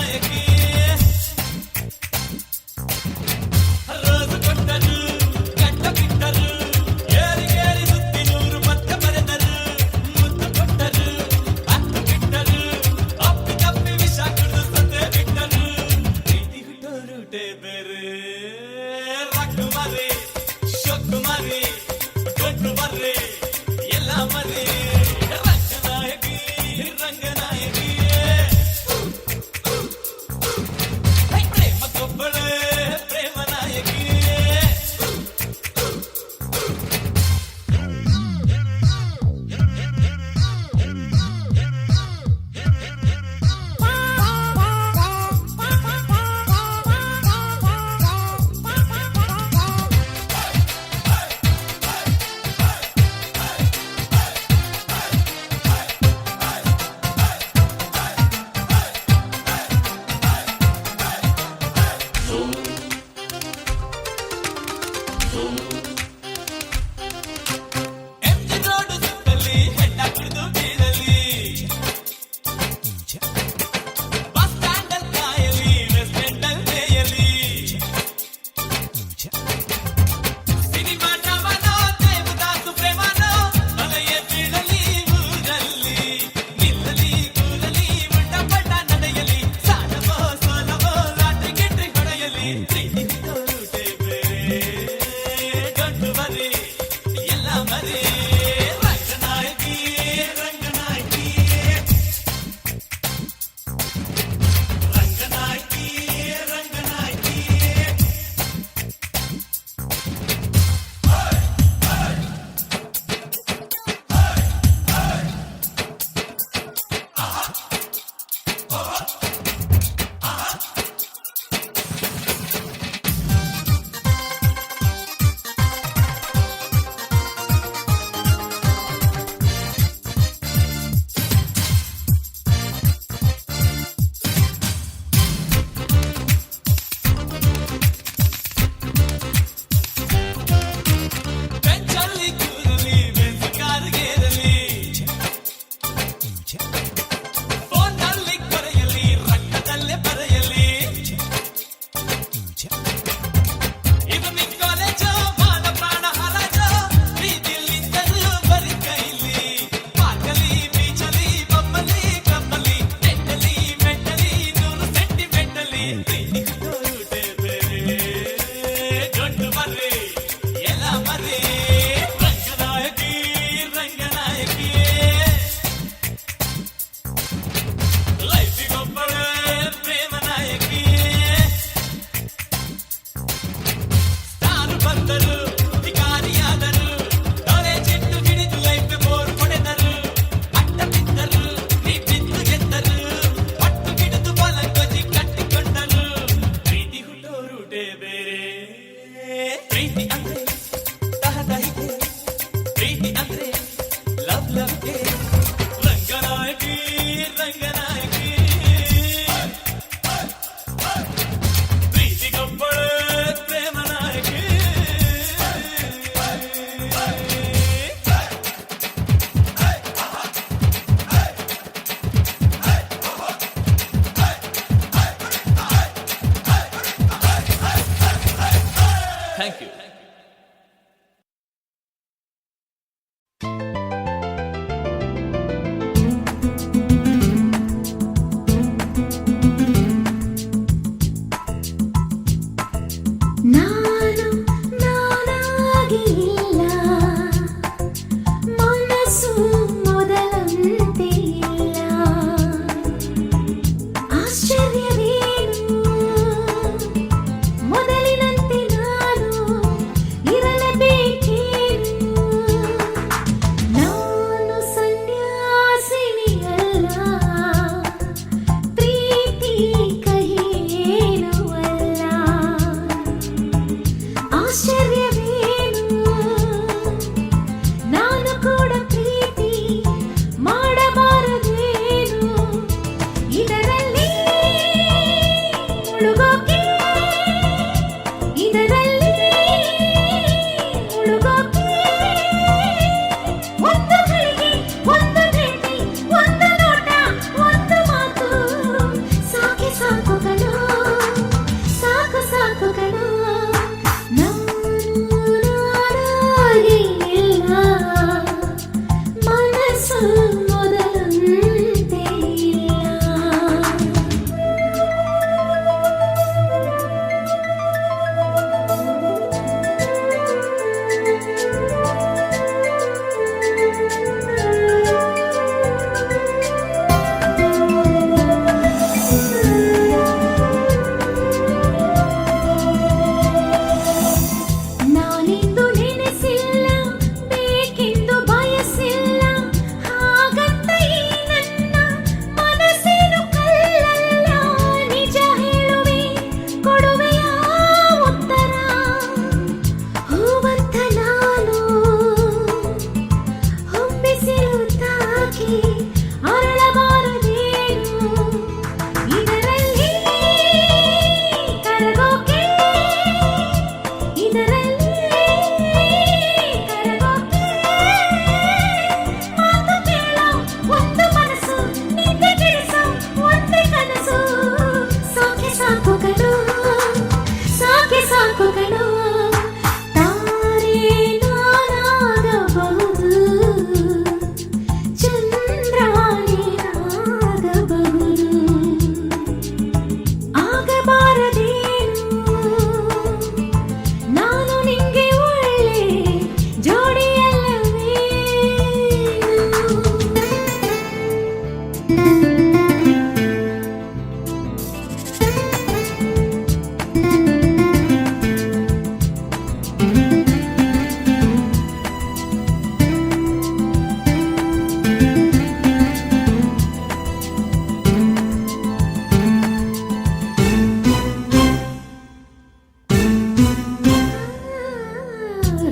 ನಾಯಕಿ ರೋಸು ಕೊಟ್ಟರು ಗಂಟ ಬಿಟ್ಟರು ಏರಿಗೇರಿ ಸುತ್ತಿ 100 ಪದ್ಯ ಬರೆದರು ಮುತ್ತು ಕೊಟ್ಟರು ಹತ್ತು ಬಿಟ್ಟರು ಅಪ್ಪಿ ತಪ್ಪಿ ವಿಷ ಕುಡಿದು ಸತ್ತೆ ಬಿಟ್ಟರು ಪ್ರೀತಿ ಹುಟ್ಟೋರುಟೆ ಬೇರೆ ರಕ್ಕು ಮರಿ ಶೊಕ್ಕು ಮರಿ ಕೊಟ್ಟು ಬರ್ರಿ ಎಲ್ಲ ಮರಿ ರಂಗನಾಯಕಿ ರಂಗನಾಯಕಿ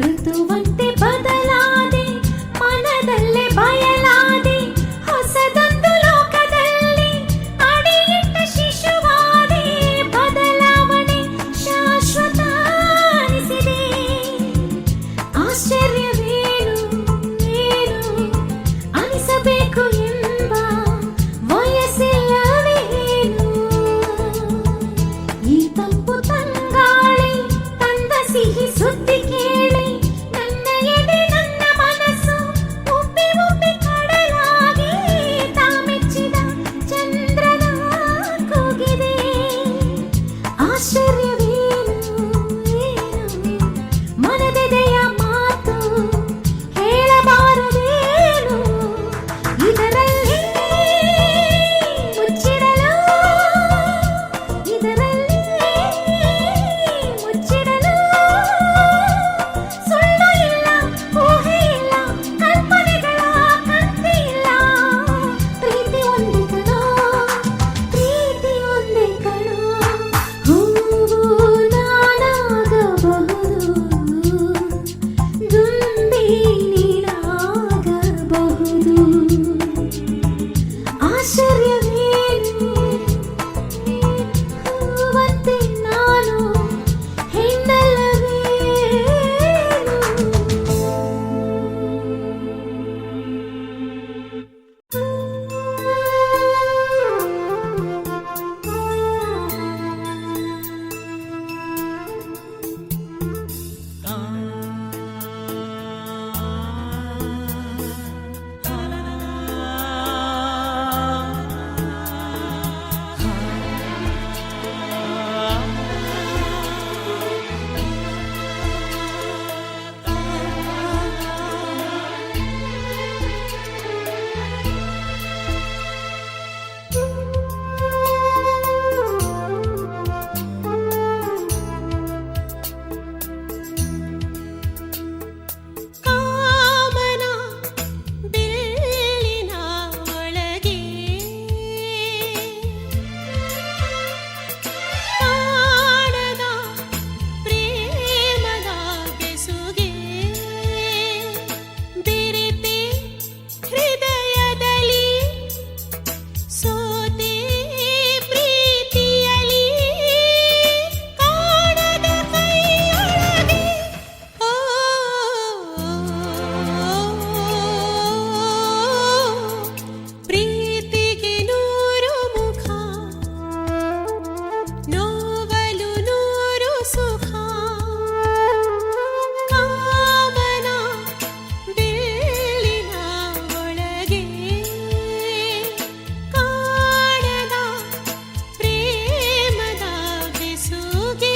ಋತುವಂತೆ ಬದಲಾದೆ ಮನದಲ್ಲೇ ಬಯಲಾದೆ ಹೊಸದೊಂದು ಲೋಕದಲ್ಲಿ ಅಡಿಯಿಟ್ಟ ಶಿಶುವಾದೆ ಬದಲಾವಣೆ ಶಾಶ್ವತ ಅನಿಸಿದೆ ಆಶ್ಚರ್ಯವೇನು ಏನು ಅನಿಸಬೇಕು ಎಂಬ ವಯಸ್ಸಿಲ್ಲವೇನು ಈ ತಂಪು ತಂಗಾಳಿ ತಂದ ಸಿಹಿ ಸುದ್ದಿ ಕೇಳಿ ನನ್ನ ಎದೆ ನನ್ನ ಮನಸ್ಸು ಉಬ್ಬಿ ಉಬ್ಬಿ ಕಡಲಾಗಿ ತಾಮೆಚ್ಚಿದ ಚಂದ್ರನ ಕೂಗಿದೆ ಆಶ್ಚರ್ಯವೇನು ಏನು ಮನದೆದೆಯ ಮಾತು ಹೇಳಬಾರದೇನು ಇದರಲ್ಲಿ ಮುಚ್ಚಿಡಲು ಇದರಲ್ಲಿ ಮುಚ್ಚಿಡಲು ಸುಳ್ಳು ಇಲ್ಲ ಊಹೆ ಇಲ್ಲ ಕಲ್ಪನೆಗಳ ಕಂತೆ ಇಲ್ಲ ಪ್ರೀತಿ ಒಂದೇ ಕಣೋ ಪ್ರೀತಿ ಒಂದೇ ಕಣೋ ಹೂವು ನಾನಾಗಬಹುದು ದುಂಬಿ ನೀನಾಗಬಹುದು ಆಶ್ಚರ್ಯವೇನು ಹೂವಂತೆ ನಾನು ಕಾಮನ ಬಿಲ್ಲಿನ ಒಳಗೆ ಕಾಣದ ಪ್ರೇಮದ ಬೆಸುಗೆ ಬೆರೆತೆ ಹೃದಯದಲ್ಲಿ ಸೋತೆ ಪ್ರೀತಿಯಲಿ ಕಾಣದ ಕೈಯೊಳಗೆ ಓ ಪ್ರೀತಿಗೆ ನೂರು ಮುಖ ನೋವಲು ನೂರು ಸುಖ ಕಾಮನ ಬಿಲ್ಲಿನ ಒಳಗೆ ಕಾಣದ ಪ್ರೇಮದ ಬೆಸುಗೆ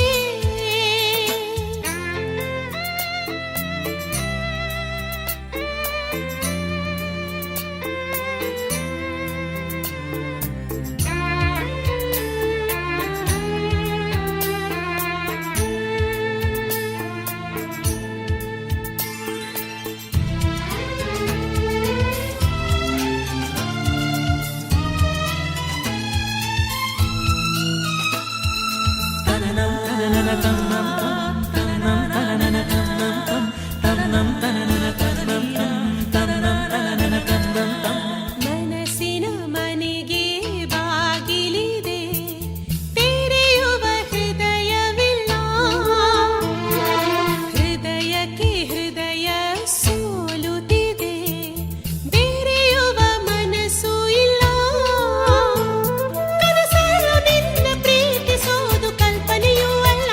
ಮನಸ್ಸಿನ ಮನೆಗೆ ಬಾಗಿಲಿದೆ ತೆರೆಯುವ ಹೃದಯವಿಲ್ಲ ಹೃದಯಕ್ಕೆ ಹೃದಯ ಸೋಲುತ್ತಿದೆ ಬೆರೆಯುವ ಮನಸ್ಸು ಇಲ್ಲ ಕನಸಲು ನಿನ್ನ ಪ್ರೀತಿಸೋದು ಕಲ್ಪನೆಯೂ ಅಲ್ಲ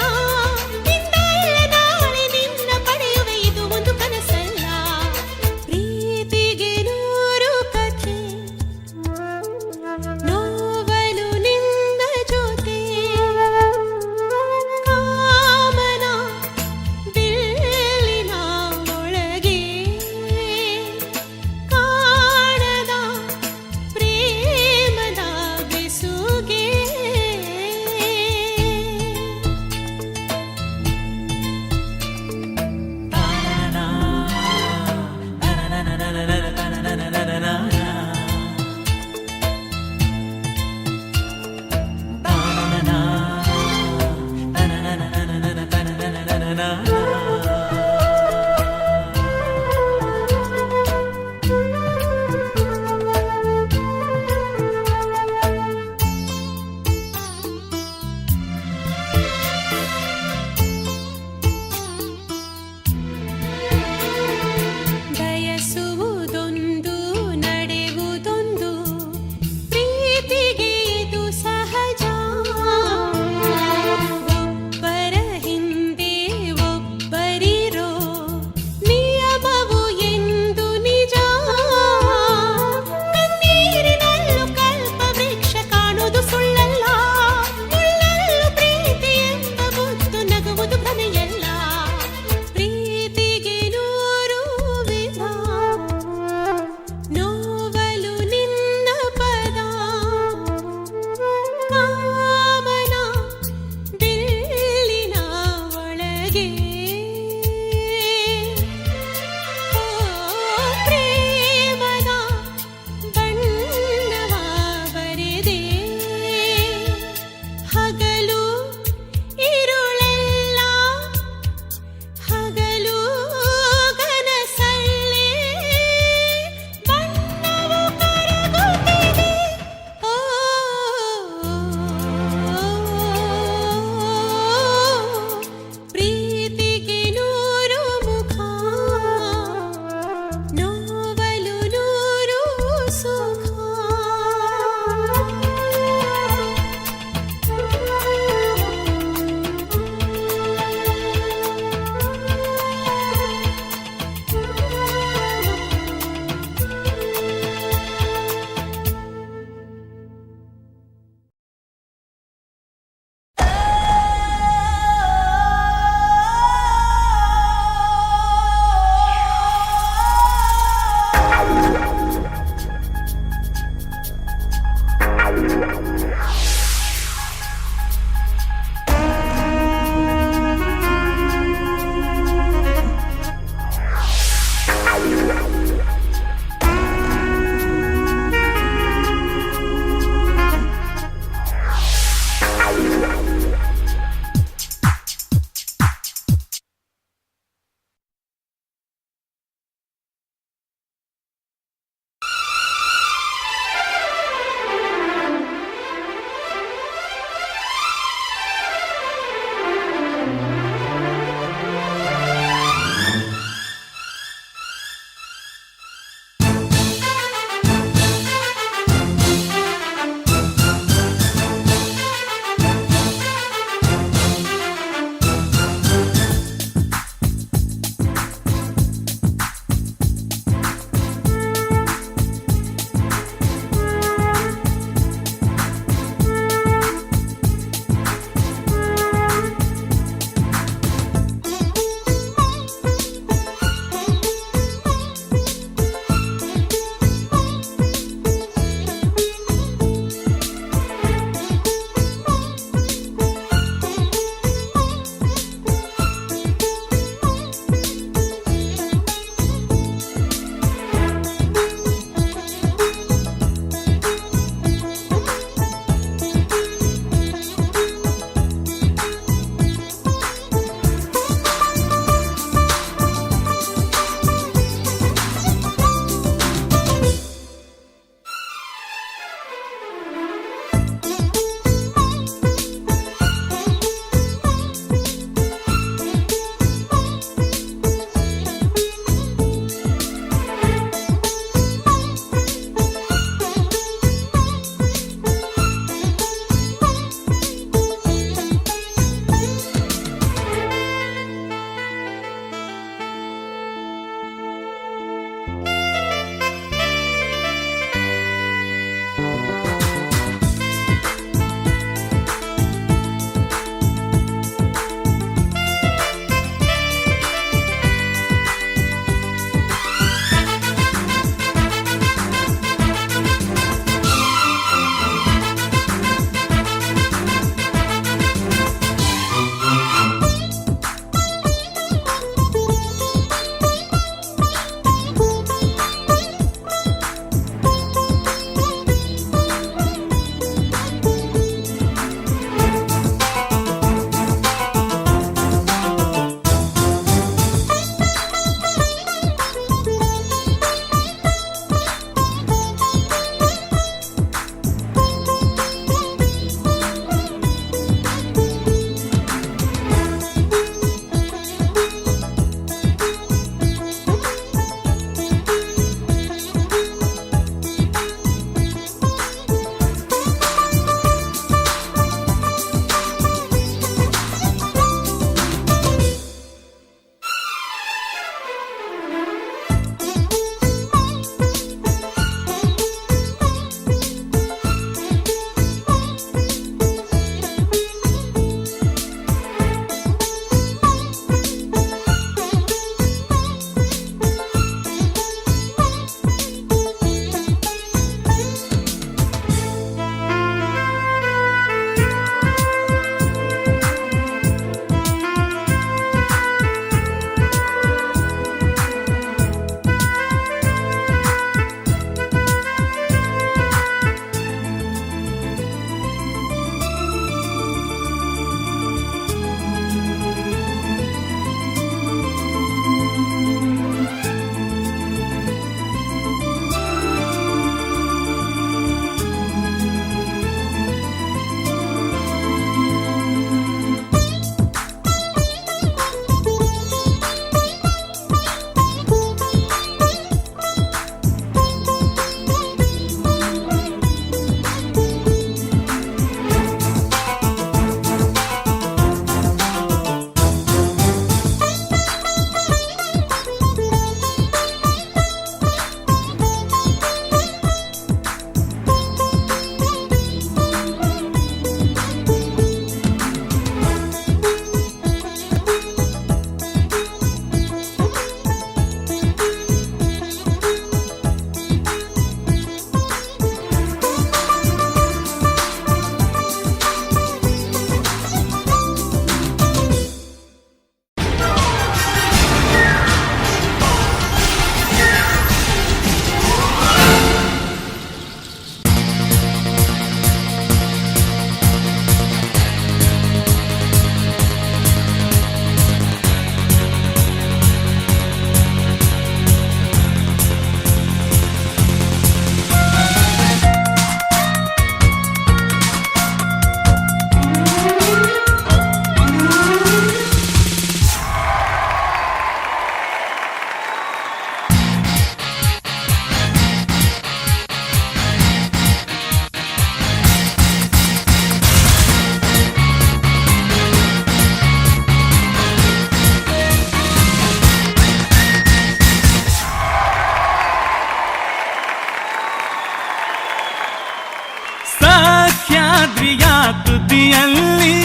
ಸಹ್ಯಾದ್ರಿಯ ತುದಿಯಲ್ಲಿ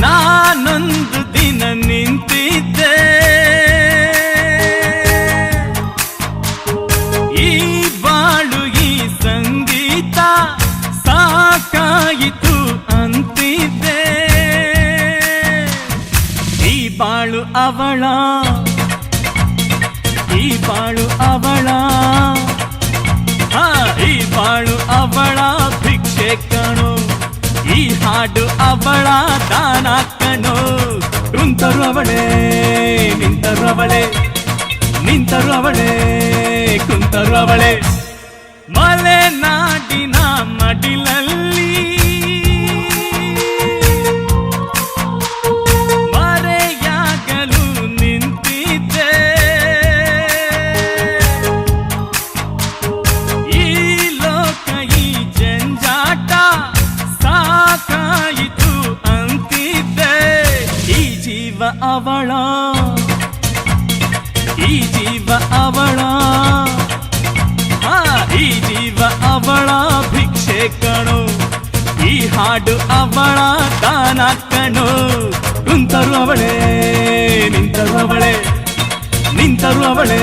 ನಾನೊಂದು ದಿನ ನಿಂತಿದ್ದೆ. ಈ ಬಾಳು ಈ ಸಂಗೀತ ಸಾಕಾಯಿತು ಅಂತಿದ್ದೆ. ಈ ಬಾಳು ಅವಳ, ಈ ಬಾಳು ಅವಳ, ಈ ಬಾಳು ಅವಳ ಭಿಕ್ಷೆ ಕಣೋ, ಈ ಹಾಡು ಅವಳ ದಾನ ಕಣೋ. ಕುಂತರು ಅವಳೇ, ನಿಂತರು ಅವಳೇ, ನಿಂತರು ಅವಳೇ, ಕುಂತರು ಅವಳೇ. ಮಲೆನಾಡಿನ ಮಡಿಲಲ್ಲಿ ಮರೆಯಾಗಲು ನಿಂತಿದ್ದೆ. ಈ ಲೋಕ ಈ ಜಂಜಾಟ ಸಾಕಾಯಿತು ಅಂತಿದ್ದೆ. ಈ ಜೀವ ಅವಳ, ಈ ಜೀವ ಅವಳ, ಈ ಜೀವ ಅವಳ ಭಿಕ್ಷೆ ಕಣೋ, ಈ ಹಾಡು ಅವಳ ದಾನ ಕಣೋ. ಕುಂತರು ಅವಳೇ, ನಿಂತರು ಅವಳೇ, ನಿಂತರು ಅವಳೇ,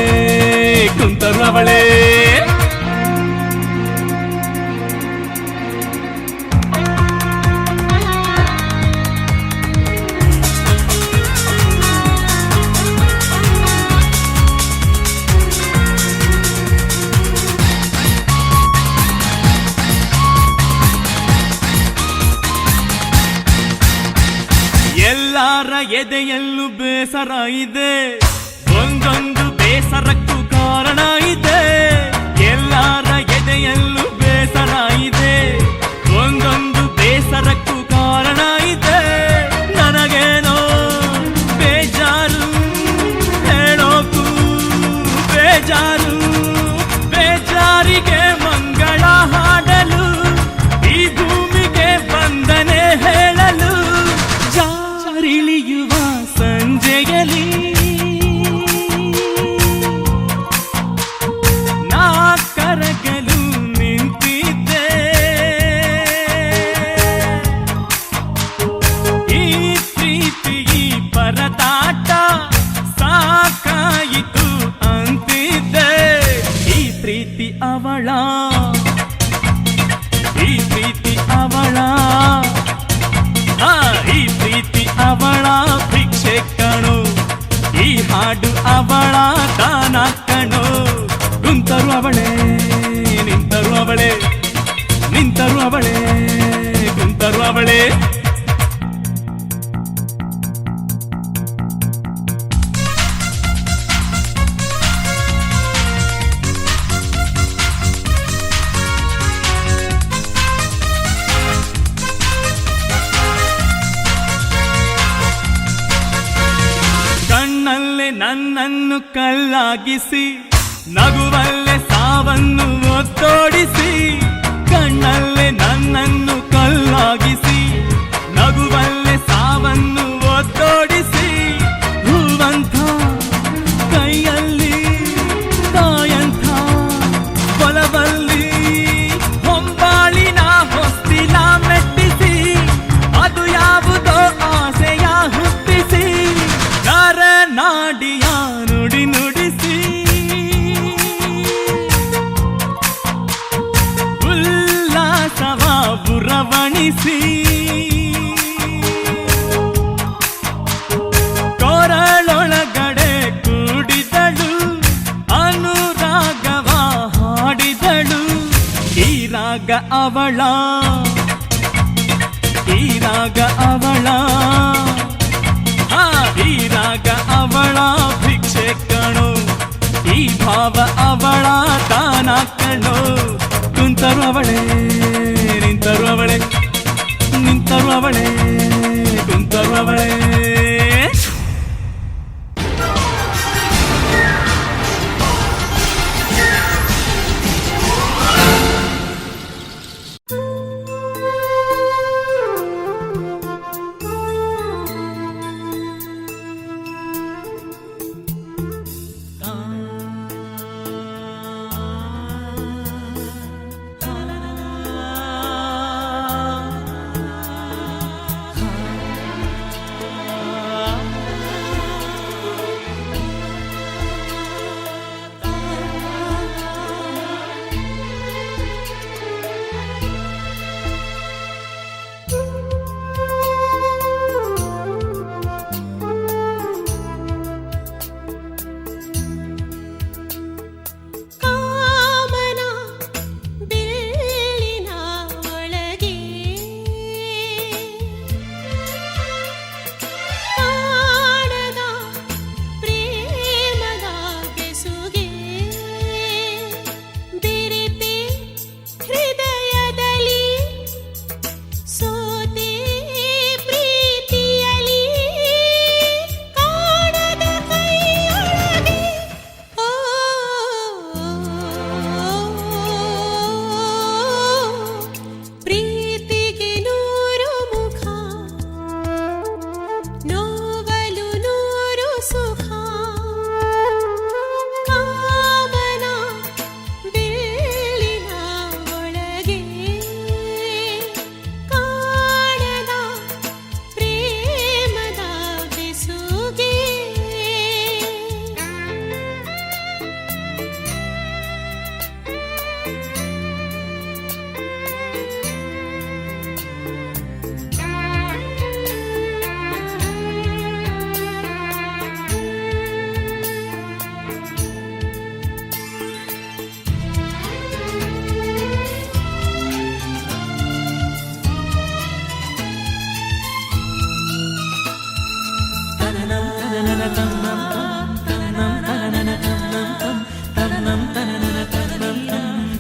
ಕುಂತರು ಅವಳೇ. ಎಲ್ಲರ ಎದೆಯಲ್ಲೂ ಬೇಸರ ಇದೆ, ಒಂದೊಂದು ಬೇಸರಕ್ಕೂ ಕಾರಣ ಇದೆ. ಎಲ್ಲರ ಎದೆಯಲ್ಲೂ ಬೇಸರ ಇದೆ, ಒಂದೊಂದು ಬೇಸರಕ್ಕೂ ಕಾರಣ ಇದೆ. ನನಗೇನೋ ಬೇಜಾರು, ಹೇಳೋಕು ಬೇಜಾರು, ಬೇಜಾರಿಗೆ ಮಂಗಳ ಹಾಡಲು ಈ ಭೂಮಿಗೆ ಬಂದನೆ ಹೇಳಲು. ಜಾರಿಳಿಯುವ ಸಂಜೆಯಲ್ಲಿ ನಾ ಕರಗಲು ನಿಂತಿದ್ದೆ. ಈ ಪ್ರೀತಿ ಈ ಪರದಾಟ ಸಾಕಾಯಿತು ಅಂತಿದ್ದೆ. ಈ ಪ್ರೀತಿ ಅವಳ, ಈ ಪ್ರೀತಿ ಅವಳ, ಈ ಪ್ರೀತಿ ಅವಳ ಭಿಕ್ಷೆ ಕಣೋ, ಈ ಹಾಡು ಅವಳ ದಾನ ಕಣೋ. ಕುಂತರು ಅವಳೇ, ನಿಂತರು ಅವಳೇ, ನಿಂತರು ಅವಳೇ, ಕುಂತರು ಅವಳೇ. ಕಣ್ಣಲ್ಲೇ ನನ್ನನ್ನು ಕಲ್ಲಾಗಿಸಿ, ನಗುವಲ್ಲೇ ಸಾವನ್ನು ಒತ್ತೋಡಿಸಿ. ಕಣ್ಣಲ್ಲೇ ನನ್ನನ್ನು ಕಲ್ಲಾಗಿಸಿ, ನಗುವಲ್ಲೇ ಸಾವನ್ನು ಒತ್ತೋಡಿಸಿ. ಹೂವಂಥ ಕೈಯಲ್ಲಿ ತಾಯಂಥ ಹೊಲವಲ್ಲಿ ಹೊಂಬಾಳಿನ ಹೊಸ್ತಿಲ ಮೆಟ್ಟಿಸಿ. ಅದು ಯಾವುದೋ ಆಸೆಯ ಹುಟ್ಟಿಸಿ, ನರನಾಡಿಯ ನುಡಿ ನುಡಿಸಿ. ಉಲ್ಲಾಸವ ಬುರವಣಿಸಿ, ಕೊರಳೊಳಗಡೆ ಕೂಡಿದಳು, ಅನುರಾಗವ ಹಾಡಿದಳು. ಈ ರಾಗ ಅವಳ, ಈ ರಾಗ ಅವಳ, ಈ ರಾಗ ಅವಳ ಭಿಕ್ಷೆ ಕಣೋ, ಈ ಭಾವ ಅವಳ ದಾನ ಕಣೋ. ಕುಂತರು ಅವಳೇ, ನಿಂತರು ಅವಳೇ, ನಿಂತರು ಅವಳೇ, ಕುಂತರು ಅವಳೇ.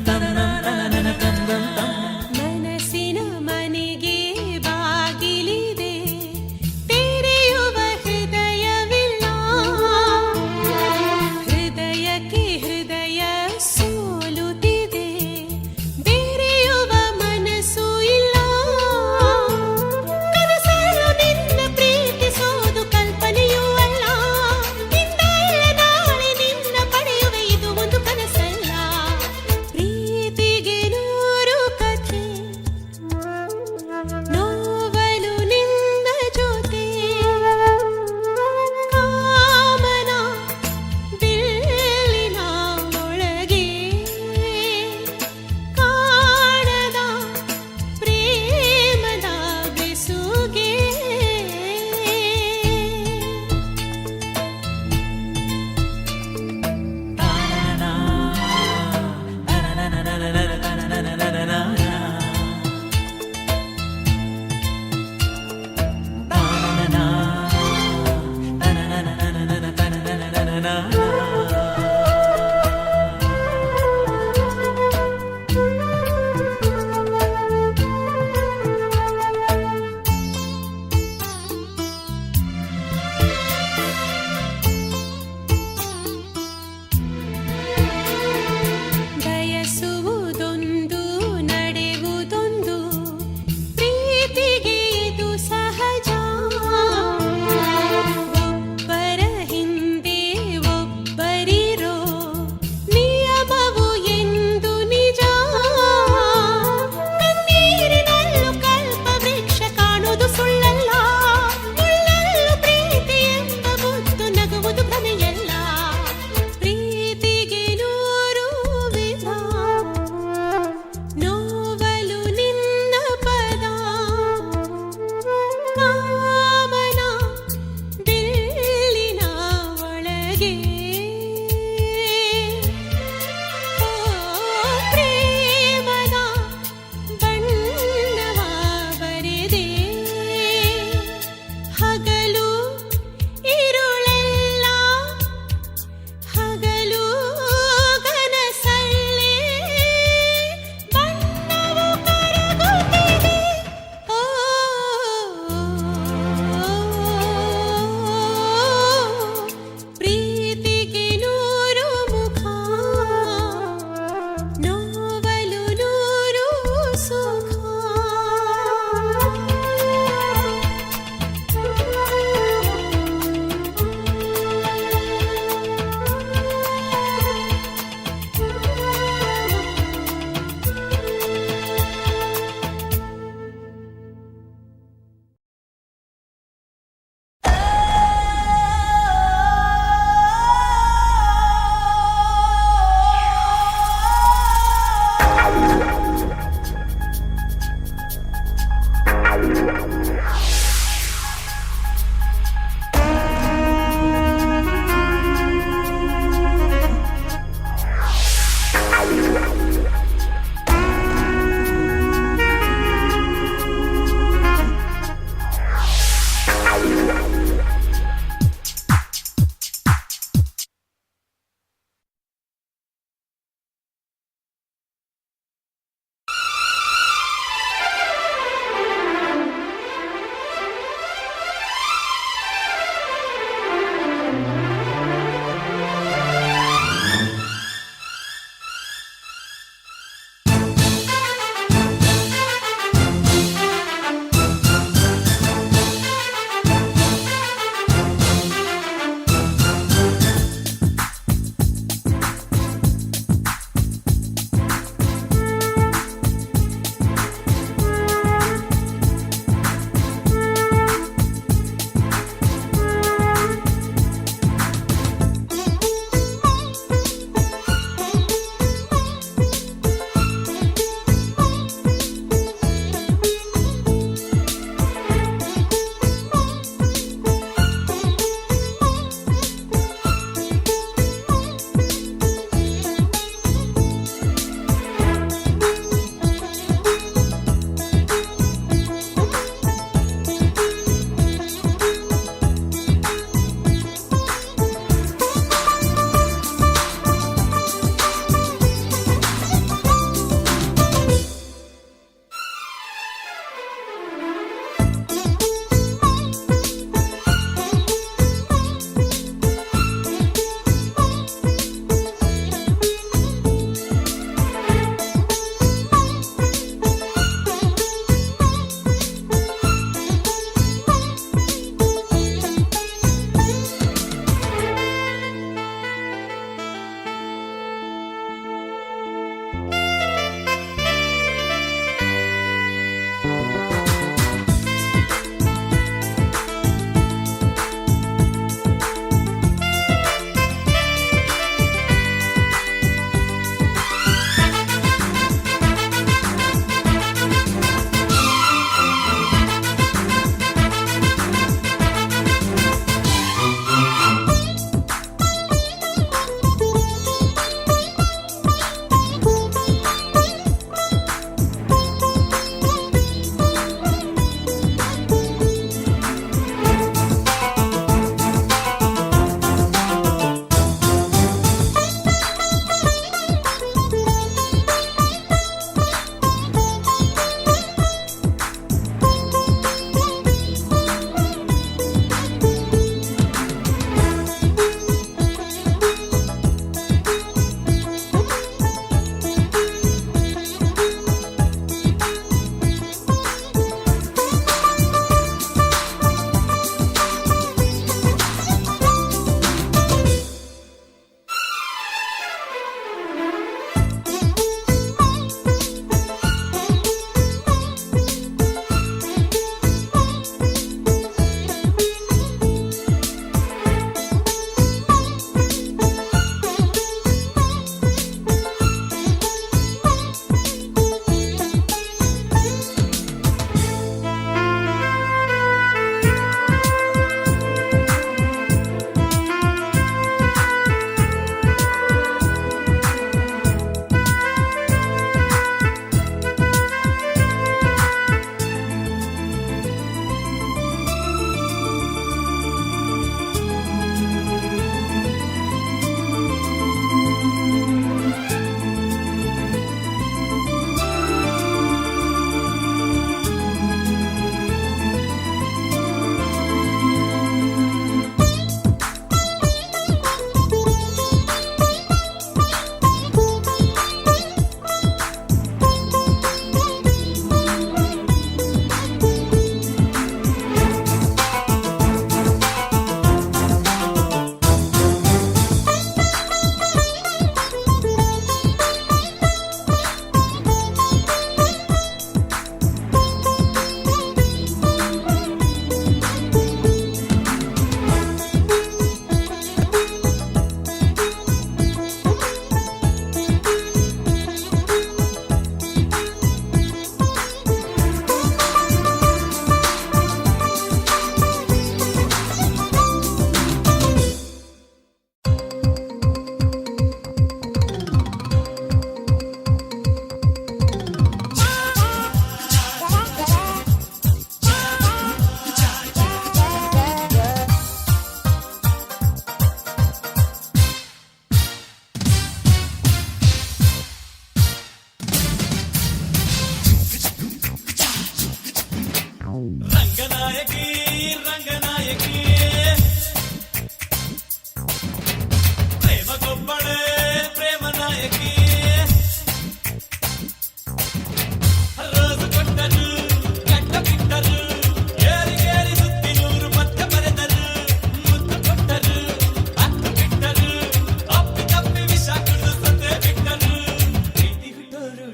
ತನ್ನಂ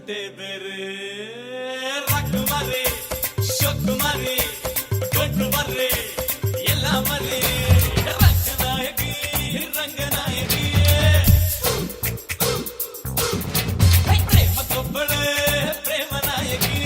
ರೂಟೇ ಬೇರೆ ರಕ್ಕು ಮರಿ ಶೊಕ್ಕು ಮರಿ ಕೊಟ್ಟು ಬರ್ರಿ ಎಲ್ಲ ಮರಿ ರಂಗನಾಯಕಿ ರಂಗನಾಯಕಿ ಪ್ರೇಮ ಕೊಬ್ಬಳೆ ಪ್ರೇಮ ನಾಯಕಿ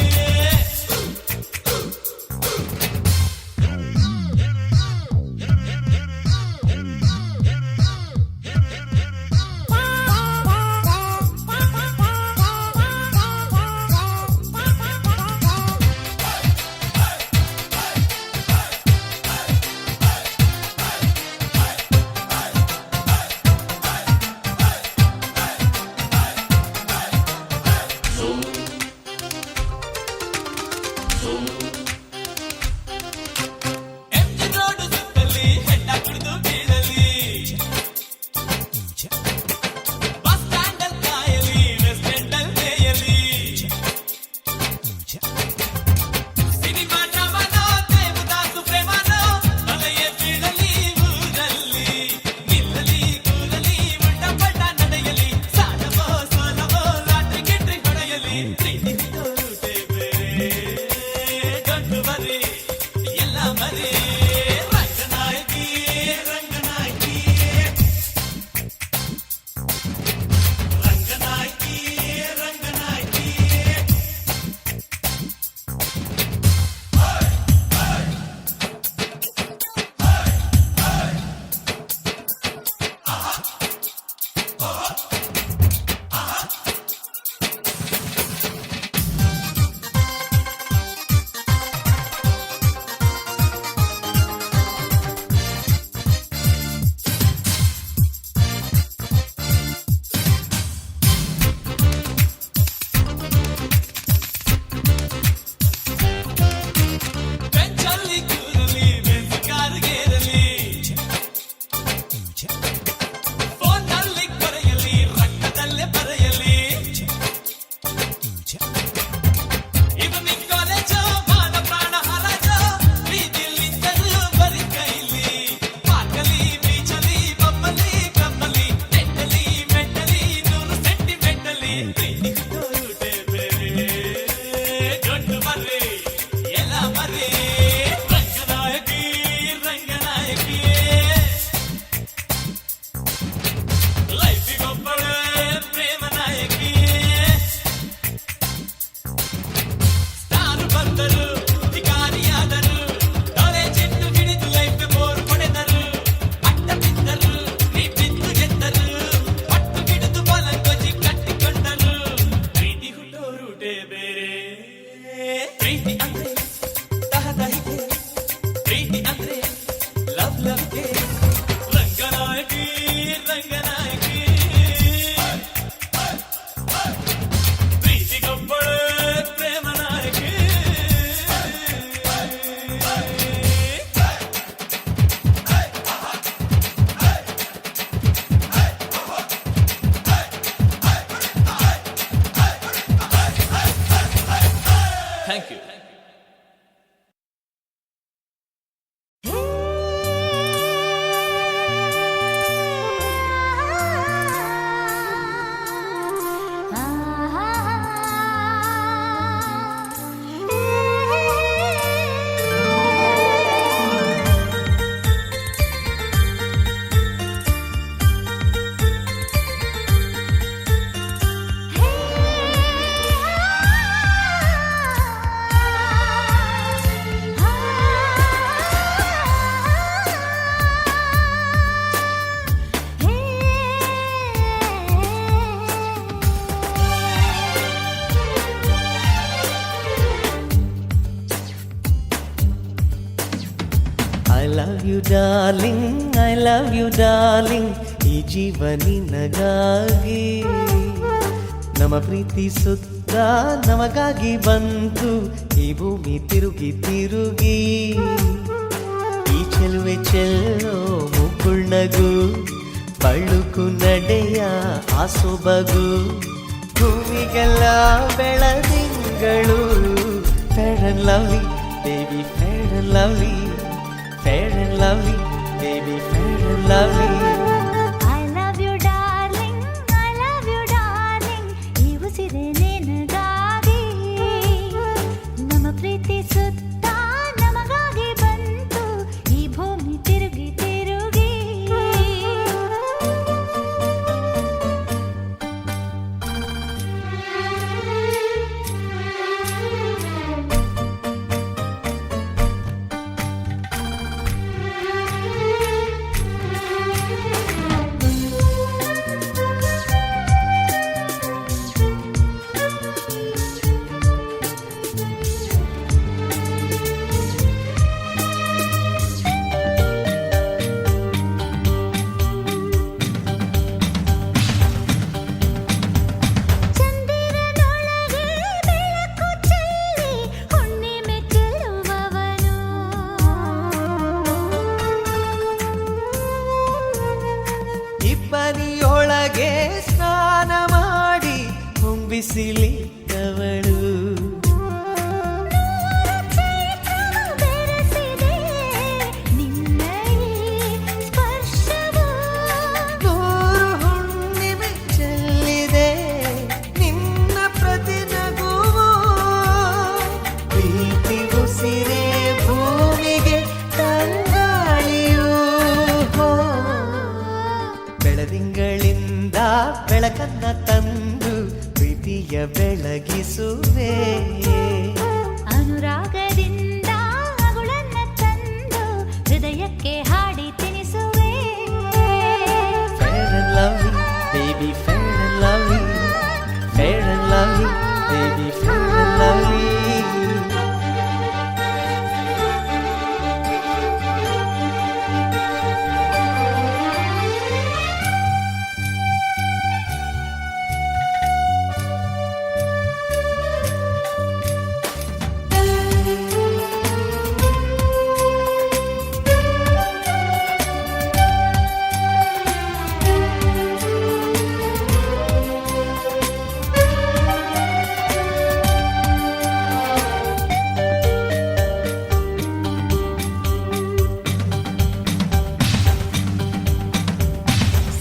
ಎಂಜಿ ರೋಡು ಸುತ್ತಲಿ ಹೆಡ್ಡ ಕುಡಿದು ಬೀಳಲಿ ಬಸ್ ಸ್ಟ್ಯಾಂಡಲ್ ಕಾಯಲಿ ವೆಸ್ಟ್ ಎಂಡಲ್ ಮೇಯಲಿ ಸಿನಿಮಾ ಡ್ರಾಮಾನೋ ದೇವದಾಸು ಪ್ರೇಮನೋ ಮಲೆಯ ಬೀಳಲಿ ಊರಲ್ಲಿ ನಿಲ್ಲಲಿ ಕೂರಲಿ ಉಲ್ಟ ಪಲ್ಟ ನಡೆಯಲಿ ಸಾಲವೋ ಸೋಲವೋ ಲಾಟ್ರಿ ಗಿಟ್ರಿ ಹೊಡೆಯಲಿ ಪ್ರೀತಿ ರೂಟೇ ಬೇರೆ ಗಂಟು ಬರಿ ಎಲ್ಲ ಮರಿ ರಂಗನಾಯಕಿ ರಂಗನಾಯಕಿ ರಂಗನಾಯಕಿ ರಂಗನಾಯಕಿ ಬೆಂಚಲ್ಲಿ ಕೂರಲಿ ಬೆಂಚ್ ಕಾರಿಗೇರಲಿ ಫೋನ್ನಲ್ಲಿ ಕರೆಯಲಿ ರಕ್ತದಲ್ಲೇ ಬರೆಯಲಿ ಇವನಿಂಗ್ ಕಾಲೇಜೋ ಮಾನ ಪ್ರಾಣ ಹರಾಜೋ ಬೀದಿಲಿದ್ದರೂ ಬರಿ ಕೈಲಿ ಪಾರ್ಕಲಿ ಬೀಚಲಿ ಬೊಮ್ಮಲಿ ಕಮ್ಮಲಿ ನೆಟ್ಟಲಿ ಮೆಟ್ಟಲಿ 100 ಸೆಂಟಿಮೆಂಟಲಿ ಪ್ರೀತಿ ರೂಟೇ ಬೇರೆ ಗಂಟು ಬರ್ರಿ ಎಲ್ಲ ಮರಿ ರಂಗನಾಯಕಿ ರಂಗನಾಯಕಿ ಲೈಫಿಗೊಬ್ಬಳೆ ಪ್ರೇಮ ನಾಯಕಿ ಸ್ಟಾರ್ ಬಂದರು ಅಧಿಕಾರಿಯಾದರು ಕಾಲೇಜಿಟ್ಟು ಹಿಡಿದು ಲೈಫ್ ಬೋರ್ ಹೊಡೆದರು ಅಡ್ಡ ಬಿದ್ದರು ನೀ ಬಿದ್ದು ಗೆದ್ದರು ಪಟ್ಟು ಹಿಡಿದು ಬಲಂಗೊಜಿ ಕಟ್ಟಿಕೊಂಡರು ಪ್ರೀತಿ ಹುಟ್ಟೋ ರೂಟೇ ಬೇರೆ ಪ್ರೀತಿ ಅಂದ್ರೆ ತಹತಹಿಗೆ ಪ್ರೀತಿ ಅಂದ್ರೆ ಲವ್ ಲವ್ಗೆ ರಂಗನಾಯಕಿ ರಂಗನಾಯಕಿ ಪ್ರೀತಿಗೊಬ್ಬಳೆ ಪ್ರೇಮ ನಾಯಕಿ thank you I love you darling, I love you darling, ಈ ಜೀವ ನಿನಗಾಗಿ ನಮ್ಮ ಪ್ರೀತಿ ಸುತ್ತ ನಮಗಾಗಿ ಬಂತು ಈ ಭೂಮಿ ತಿರುಗಿ ತಿರುಗಿ ಈ ಚೆಲುವೆ ಚೆಲ್ಲೋ ಮುಗುಳ್ನಗು ಬಳುಕು ನಡೆಯ ಆ ಸೊಬಗು ಭೂಮಿಗೆಲ್ಲ ಬೆಳದಿಂಗಳು fair and lovely, baby fair and lovely, fair and lovely, baby fair and lovely. I love you darling, I love you darling, ಈ ಉಸಿರೇ ನಿನಗಾಗಿ ಮುಗಿಲಿಟ್ಟವಳು. ಬೆರೆಸಿದೆ ನಿನ್ನ ಈ ಸ್ಪರ್ಶವು. ನೂರು ಹುಣ್ಣಿಮೆ ಚೆಲ್ಲಿದೆ ನಿನ್ನ ಪ್ರತಿನಗುವು. ಪ್ರೀತಿ ಉಸಿರೇ ಭೂಮಿಗೆ ತಂಗಾಳಿಯು. ಬೆಳದಿಂಗಳಿಂದ ಬೆಳಕನ್ನ ತಂದು ಪ್ರೀತಿಯ ಬೆಳಗಿಸುವೆ. ಅನುರಾಗದಿಂದ ಅಗುಳನ್ನ ತಂದು ಹೃದಯಕ್ಕೆ ಹಾಡಿ ತಿನಿಸುವೆ. Fair and lovely, baby, fair and lovely. Fair and lovely, baby, fair and lovely.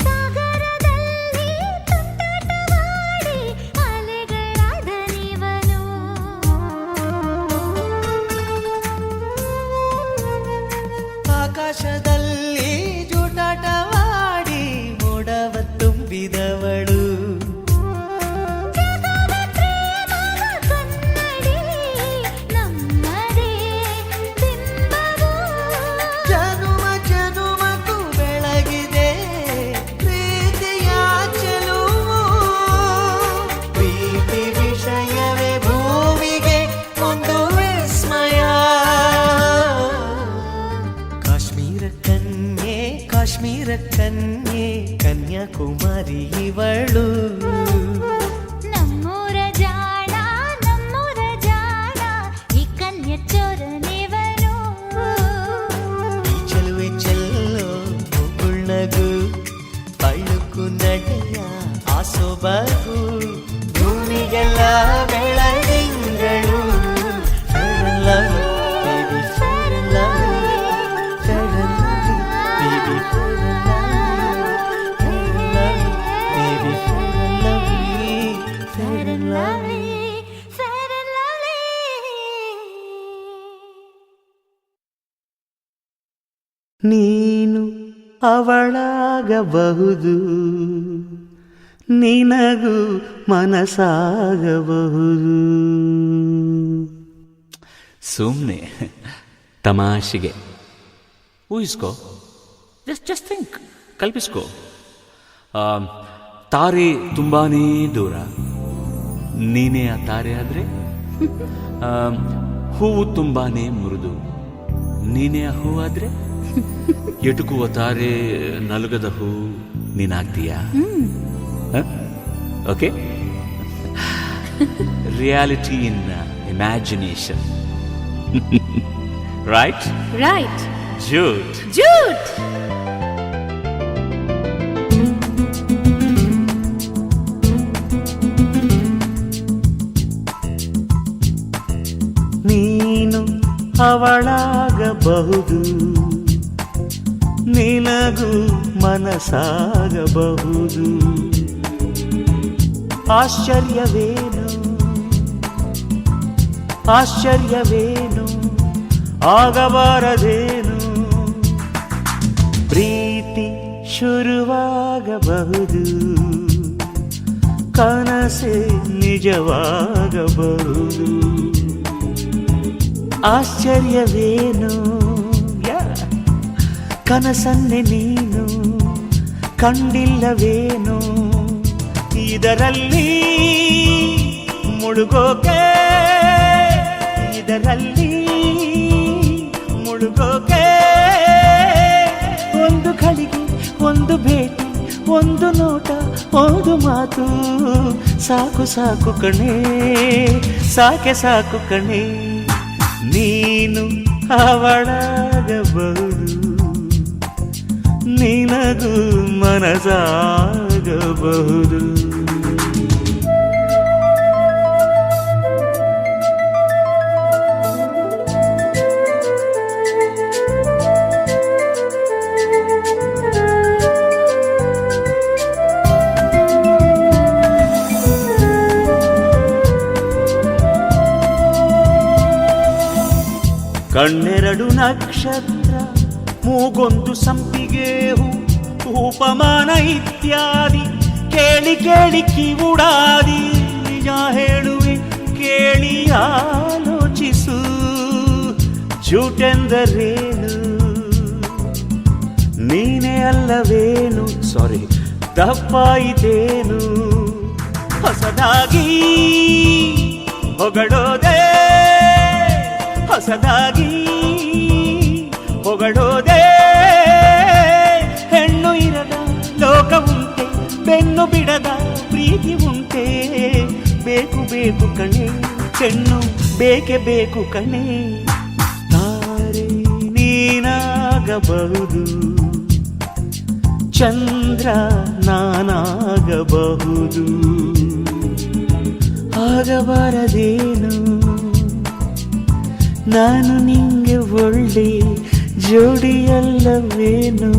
ಸಾಗರದಲ್ಲಿ ತುಂಟಾಟವಾಡಿ ಅಲೆಗಳಾದ ನೀವನು. ಆಕಾಶದಲ್ಲಿ ಜೂಟಾಟವಾಡಿ ಮೋಡವ ತುಂಬಿದವಳು. ಜಗವ ಪ್ರೇಮದ ಕನ್ನಡಿ ನಮ್ಮದೇ ಬಿಂಬವು. ಜನುಮ ಜನುಮಕ್ಕೂ ಬೆಳಗಿದೆ ಪ್ರೀತಿಯ ಚೆಲುವು. ಪ್ರೀತಿ ವಿಷಯವೇ ಭೂಮಿಗೆ ಒಂದು ವಿಸ್ಮಯ. ಕಾಶ್ಮೀರ ಕನ್ಯೆ ಕಾಶ್ಮೀರ ಕನ್ಯೆ ಕನ್ಯಾಕುಮಾರಿ ಇವಳು. ನಮ್ಮೂರ ಜಾಣ ಈ ಕನ್ಯ ಚೋರ ನೀವನು. ಈ ಚೆಲುವೆ ಚೆಲ್ಲೋ ಮುಗುಳ್ನಗು ಅಳುಕು ನಡೆಯ ಆಸೊಬಗು ಭೂಮಿಗೆಲ್ಲ ಬೆಳದಿಂಗಳು. Fair and lovely, baby, fair and lovely. Fair and lovely, baby, fair and lovely. Fair and lovely, baby, fair and lovely. Fair and lovely. Fair and lovely. ನೀನು ಅವಳಾಗಬಹುದು, ನಿನಗೂ ಮನಸ್ಸಾಗಬಹುದು. ಸುಮ್ಮನೆ ತಮಾಷೆಗೆ ಊಹಿಸ್ಕೋ, ಜಸ್ಟ್ ಥಿಂಕ್, ಕಲ್ಪಿಸ್ಕೋ. ತಾರೆ ತುಂಬಾನೇ ದೂರ, ನೀನೇ ಆ ತಾರೆ ಆದರೆ. ಹೂವು ತುಂಬಾನೇ ಮೃದು, ನೀನೇ ಆ ಹೂ ಆದರೆ. ಎಟುಕುವ ತಾರೆ ನಲುಗದ ಹೂ ನೀನಾಗ್ತೀಯಾ? Okay. Reality in imagination. Right? Right. Jute. Jute. ನೀನು ಅವಳಾಗಬಹುದು, ನಿನಗೂ ಮನಸ್ಸಾಗಬಹುದು. ಆಶ್ಚರ್ಯವೇನು ಆಶ್ಚರ್ಯವೇನು ಆಗಬಾರದೇನು. ಪ್ರೀತಿ ಶುರುವಾಗಬಹುದು, ಕನಸೆ ನಿಜವಾಗಬಹುದು. ಆಶ್ಚರ್ಯವೇನು, ಕನಸನ್ನೆ ನೀನು ಕಂಡಿಲ್ಲವೇನು. ಇದರಲ್ಲಿ ಮುಳುಗೋಕೆ, ಇದರಲ್ಲಿ ಮುಳುಗೋಕೆ. ಒಂದು ಘಳಿಗೆ, ಒಂದು ಭೇಟಿ, ಒಂದು ನೋಟ, ಒಂದು ಮಾತು ಸಾಕು ಸಾಕು ಕಣೆ, ಸಾಕೆ ಸಾಕು ಕಣೆ. ನೀನು ಅವಳಾಗಬಹುದು, ನಿನಗೂ ಮನಸ್ಸಾಗಬಹುದು. ಕಣ್ಣೆರಡು ನಕ್ಷತ್ರ, ಮೂಗೊಂದು ಸಂಪಿಗೆ ಹೂ, ಉಪಮಾನ ಇತ್ಯಾದಿ ಕೇಳಿ ಕೇಳಿ ಕಿವುಡಾದಿ. ನಿಜ ಹೇಳುವೆ ಕೇಳಿ ಆಲೋಚಿಸು, ಜೂಟೆಂದರೇನು ನೀನೇ ಅಲ್ಲವೇನು, ಸಾರಿ ತಪ್ಪಾಯಿತೇನು. ಹೊಸದಾಗಿ ಹೊಗಳೋದೆ, ಹೊಸದಾಗಿ ಹೊಗಳೋದೆ. ಹೆಣ್ಣು ಇರದ ಲೋಕ ಉಂಟೆ, ಬೆನ್ನು ಬಿಡದ ಪ್ರೀತಿ ಉಂಟೆ. ಬೇಕು ಬೇಕು ಕಣೆ ಹೆಣ್ಣು, ಬೇಕೆ ಬೇಕು ಕಣೆ. ತಾರೆ ನೀನಾಗಬಹುದು, ಚಂದ್ರ ನಾನಾಗಬಹುದು. ಆಗಬಾರದೇನು ನಾನು ನಿಂಗೆ ಒಳ್ಳೆ ಜೋಡಿಯಲ್ಲವೇನು.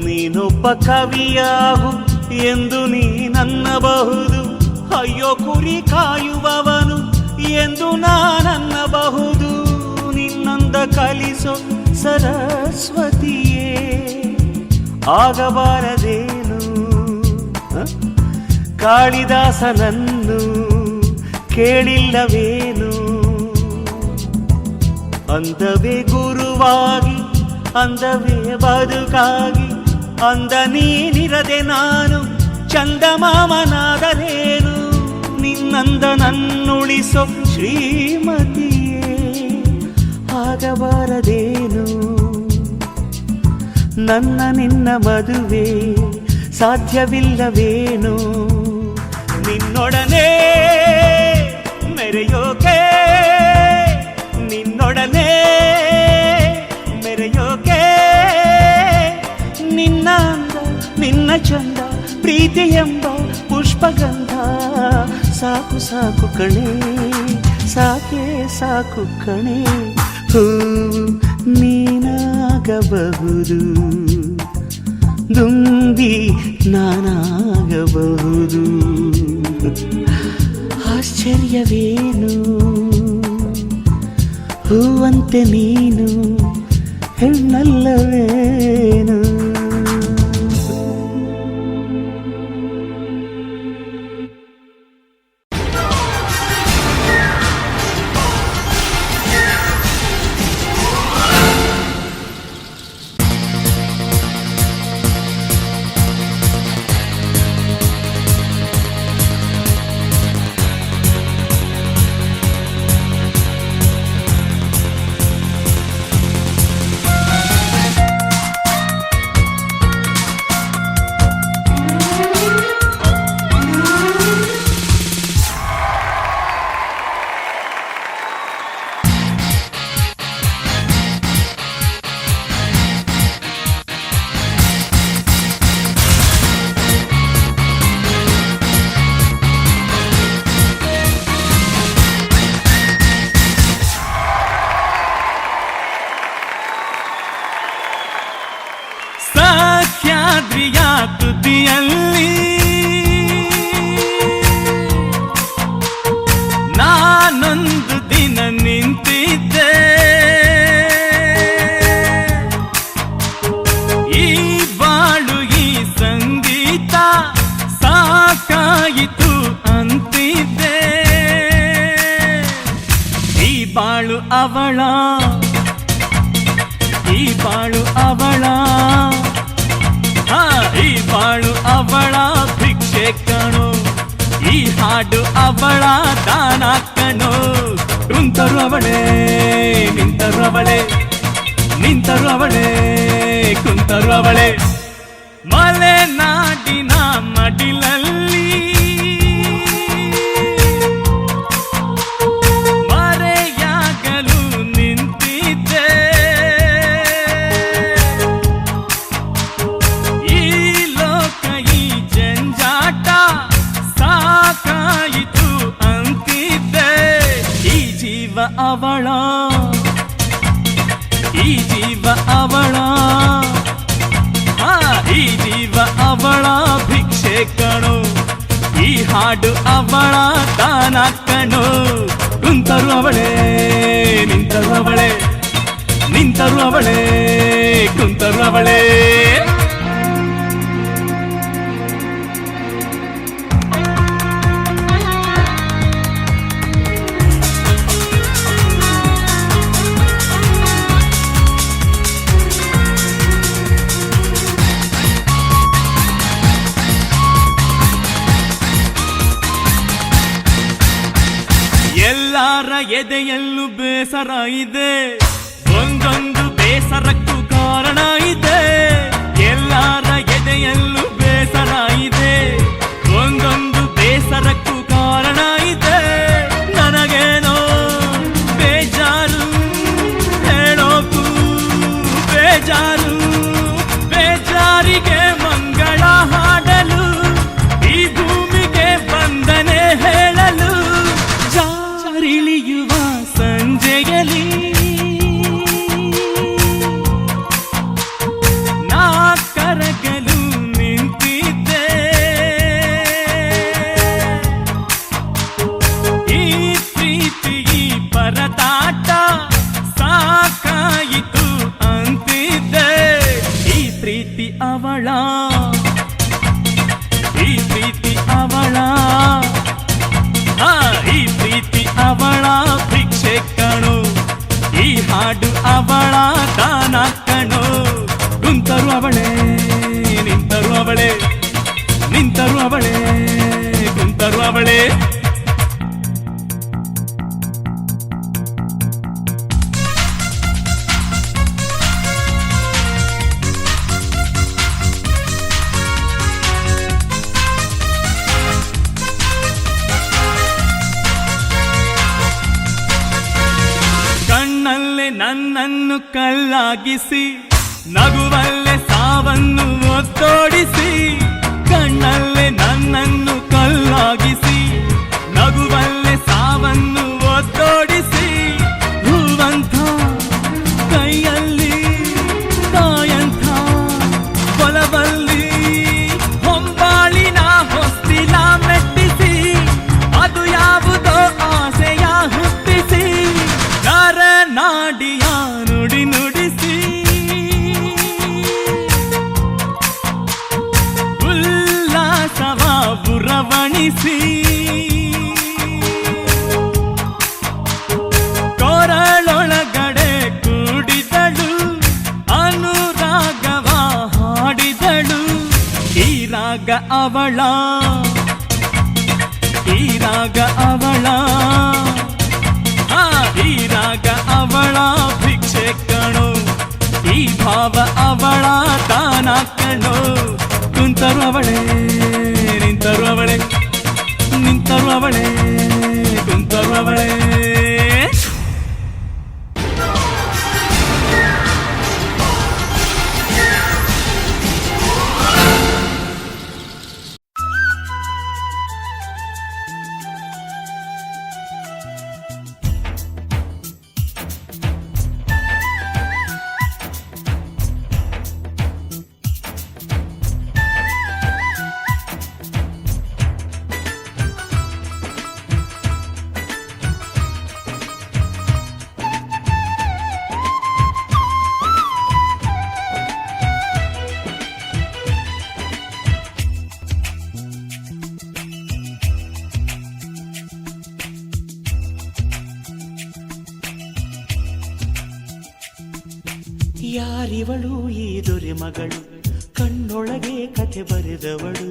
ನೀನೊಬ್ಬ ಕವಿಯಾಗು ಎಂದು ನೀನನ್ನಬಹುದು, ಅಯ್ಯೋ ಕುರಿ ಕಾಯುವವನು ಎಂದು ನಾನನ್ನಬಹುದು. ನಿನ್ನಂದ ಕಲಿಸೋ ಸರಸ್ವತಿಯೇ ಆಗಬಾರದೇನು. ಕಾಳಿದಾಸನನ್ನು ಕೇಳಿಲ್ಲವೇನು. ಅಂದವೇ ಗುರುವಾಗಿ, ಅಂದವೇ ಬದುಕಾಗಿ, ಅಂದ ನೀನಿರದೆ ನಾನು ಚಂದಮಾಮನಾದರೇನು. ನಿನ್ನಂದ ನನ್ನುಳಿಸೋ ಶ್ರೀಮತಿಯೇ ಆಗಬಾರದೇನು. ನನ್ನ ನಿನ್ನ ಮದುವೆ ಸಾಧ್ಯವಿಲ್ಲವೇನು. ನಿನ್ನೊಡನೆ ಮೆರೆಯೋಕೆ, ನಿನ್ನೊಡನೆ ಮೆರೆಯೋಕೆ. ನಿನ್ನ ಅಂದ, ನಿನ್ನ ಚಂದ, ಪ್ರೀತಿ ಎಂಬ ಪುಷ್ಪಗಂಧ ಸಾಕು ಸಾಕು ಕಣೆ, ಸಾಕೆ ಸಾಕು ಕಣೆ. ಹೂ ನೀನಾಗಬಹುದು, ದುಂಬಿ ನಾನಾಗಬಹುದು. ಆಶ್ಚರ್ಯವೇನು ಹೂವಂತೆ ನೀನು ಹೆಣ್ಣಲ್ಲವೇನು. ಸಹ್ಯಾದ್ರಿಯ ತುದಿಯಲ್ಲಿ ನಾನೊಂದು ದಿನ ನಿಂತಿದ್ದೆ. ಈ ಬಾಳು ಈ ಸಂಗೀತ ಸಾಕಾಯಿತು ಅಂತಿದ್ದೆ. ಈ ಬಾಳು ಅವಳ, ಈ ಬಾಳು ಅವಳ, ಈ ಬಾಳು ಅವಳ ಭಿಕ್ಷೆ ಕಣೋ, ಈ ಹಾಡು ಅವಳ ದಾನ ಕಣೋ. ಕುಂತರು ಅವಳೇ, ನಿಂತರು ಅವಳೇ, ನಿಂತರು ಅವಳೇ, ಕುಂತರು ಅವಳೇ. ಮಲೆನಾಡಿನ ಮಡಿಲಲ್ಲಿ ಮರೆಯಾಗಲು ನಿಂತಿದ್ದೆ. ಈ ಜೀವ ಅವಳ ಈ ಜೀವ ಅವಳ ಭಿಕ್ಷೆ ಕಣೋ ಈ ಹಾಡು ಅವಳ ದಾನ ಕಣೋ ಕುಂತರು ಅವಳೇ ನಿಂತರು ಅವಳೇ ನಿಂತರು ಅವಳೇ ಕುಂತರು ಅವಳೇ ಎಲ್ಲಾರ ಎದೆಯಲ್ಲೂ ಬೇಸರ ಇದೆ ಒಂದೊಂದು ಬೇಸರಕ್ಕೂ ಕಾರಣ ಇದೆ ಎಲ್ಲಾರ ಎದೆಯಲ್ಲೂ ಬೇಸರ ಇದೆ ಒಂದೊಂದು ಬೇಸರಕ್ಕೂ ಕಾರಣ ಇದೆ ನನಗೇನೋ ಬೇಜಾರು ಹೇಳೋಕು ಬೇಜಾರು ಬೇಜಾರಿಗೆ ಮಂಗಳ ಹಾಡಲು ಈ ಭೂಮಿಗೆ ಬಂದನೆ ಹೇಳಲು ಜಾರಿಳಿಯುವ ಸಂಜೆಯಲ್ಲಿ ನಾ ಕರಗಲು ನಿಂತಿದ್ದೆ ಈ ಪ್ರೀತಿ ಈ ಪರದಾಟ ಸಾಕಾಯಿತು ಅಂತಿದ್ದೆ ಈ ಪ್ರೀತಿ ಅವಳ ಈ ಪ್ರೀತಿ ಅವಳ ಈ ಪ್ರೀತಿ ಅವಳ ಭಿಕ್ಷೆ ಕಣೋ ಈ ಹಾಡು ಅವಳ ದಾನ ಕಣೋ ಕುಂತರು ಅವಳೇ ನಿಂತರು ಅವಳೇ ನಿಂತರು ಅವಳೇ ಕುಂತರು ಅವಳೇ ಕಣ್ಣಲ್ಲೇ ನನ್ನನ್ನು ಕಲ್ಲಾಗಿಸಿ ನಗುವಲ್ಲೇ ಸಾವನ್ನು ಒತ್ತೋಡಿಸಿ ಕಣ್ಣಲ್ಲೇ ನನ್ನನ್ನು ಕಲ್ಲಾಗಿಸಿ ನಗುವಲ್ಲೇ ಸಾವನ್ನು ಒತ್ತೋಡಿಸಿ ಹೂವಂಥ ಕೈಯಲ್ಲಿ ತಾಯಂಥ ಹೊಲವಲ್ಲಿ ಹೊಂಬಾಳಿನ ಹೊಸ್ತಿಲ ಮೆಟ್ಟಿಸಿ ಅದು ಯಾವುದೋ ಆಸೆಯ ಹುಟ್ಟಿಸಿ ನಾಡಿಯ ನುಡಿ ನುಡಿಸಿ ಉಲ್ಲಾಸವ ಬುರವಣಿಸಿ ಕೊರಳೊಳಗಡೆ ಕೂಡಿದಳು ಅನುರಾಗವ ಹಾಡಿದಳು ಈ ರಾಗ ಅವಳ ಈ ರಾಗ ಅವಳ ಈ ರಾಗ ಅವಳ ಭಿಕ್ಷೆ ಕಣೋ ಈ ಭಾವ ಅವಳ ದಾನ ಕಣೋ ಕುಂತರು ಅವಳೇ ನಿಂತರು ಅವಳೇ ನಿಂತರು ಅವಳೇ ಕುಂತರು ಅವಳೇ ಯಾರಿವಳು ಈ ದೊರೆ ಮಗಳು ಕಣ್ಣೊಳಗೆ ಕಥೆ ಬರೆದವಳು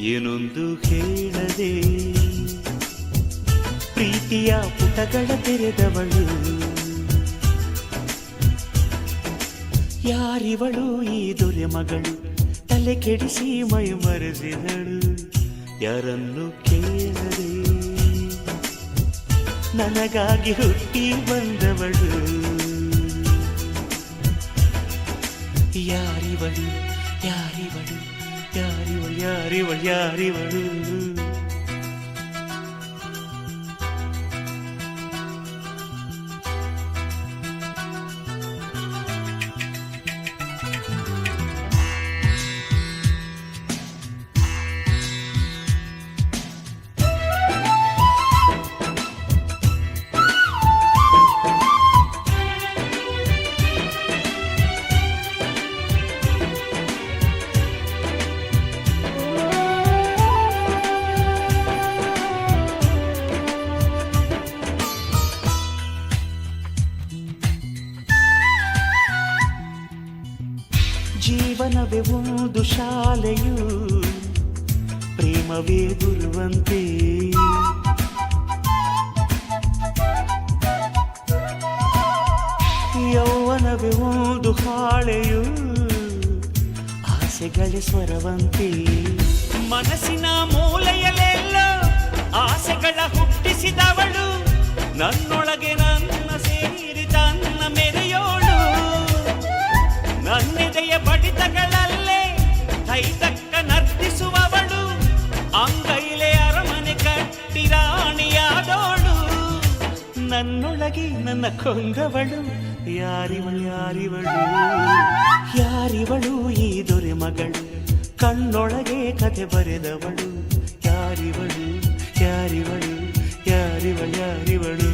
ಏನೊಂದು ಹೇಳದೆ ಪ್ರೀತಿಯ ಪುಟಗಳ ತೆರೆದವಳು ಯಾರಿವಳು ಈ ದೊರೆ ಮಗಳು ತಲೆ ಕೆಡಿಸಿ ಮೈ ಮರೆಸಿದಳು ಯಾರನ್ನು ಕೇಳದೆ ನನಗಾಗಿ ಹುಟ್ಟಿ ಬಂದವಳು ಯಾರಿವಳು ಯಾರಿವಳು ಯಾರಿವಳು ಯಾರಿವಳು ಯಾರಿವಳು ಜೀವನವೇ ಒಂದು ಶಾಲೆಯು ಪ್ರೇಮವೇ ಗುರುವಂತೆ ಯೌವನವೇ ಒಂದು ಹಾಳೆಯು ಆಸೆಗಳೇ ಸ್ವರವಂತೆ ಮನಸ್ಸಿನ ಮೂಲೆಯಲ್ಲೆಲ್ಲ ಆಸೆಗಳ ಹುಟ್ಟಿಸಿದವಳು ನನ್ನೊಳಗೆ ನನ್ನ ಸೇರಿ ತನ್ನ ಮೆರೆಯೋಳು ನನ್ನೆದೆಯ ಬಡಿತಗಳಲ್ಲೇ ಕೈತಕ್ಕ ನರ್ತಿಸುವವಳು ಅಂಗೈಲೆ ಅರಮನೆ ಕಟ್ಟಿ ರಾಣಿಯಾದೋಳು ನನ್ನೊಳಗೆ ನನ್ನ ಕೊಂದವಳು ಯಾರಿವಳು ಯಾರಿವಳು ಯಾರಿವಳು ಈ ದೊರೆ ಮಗಳು ಕಣ್ಣೊಳಗೆ ಕತೆ ಬರೆದವಳು ಯಾರಿವಳು ಯಾರಿವಳು ಯಾರಿವಳು ಯಾರಿವಳು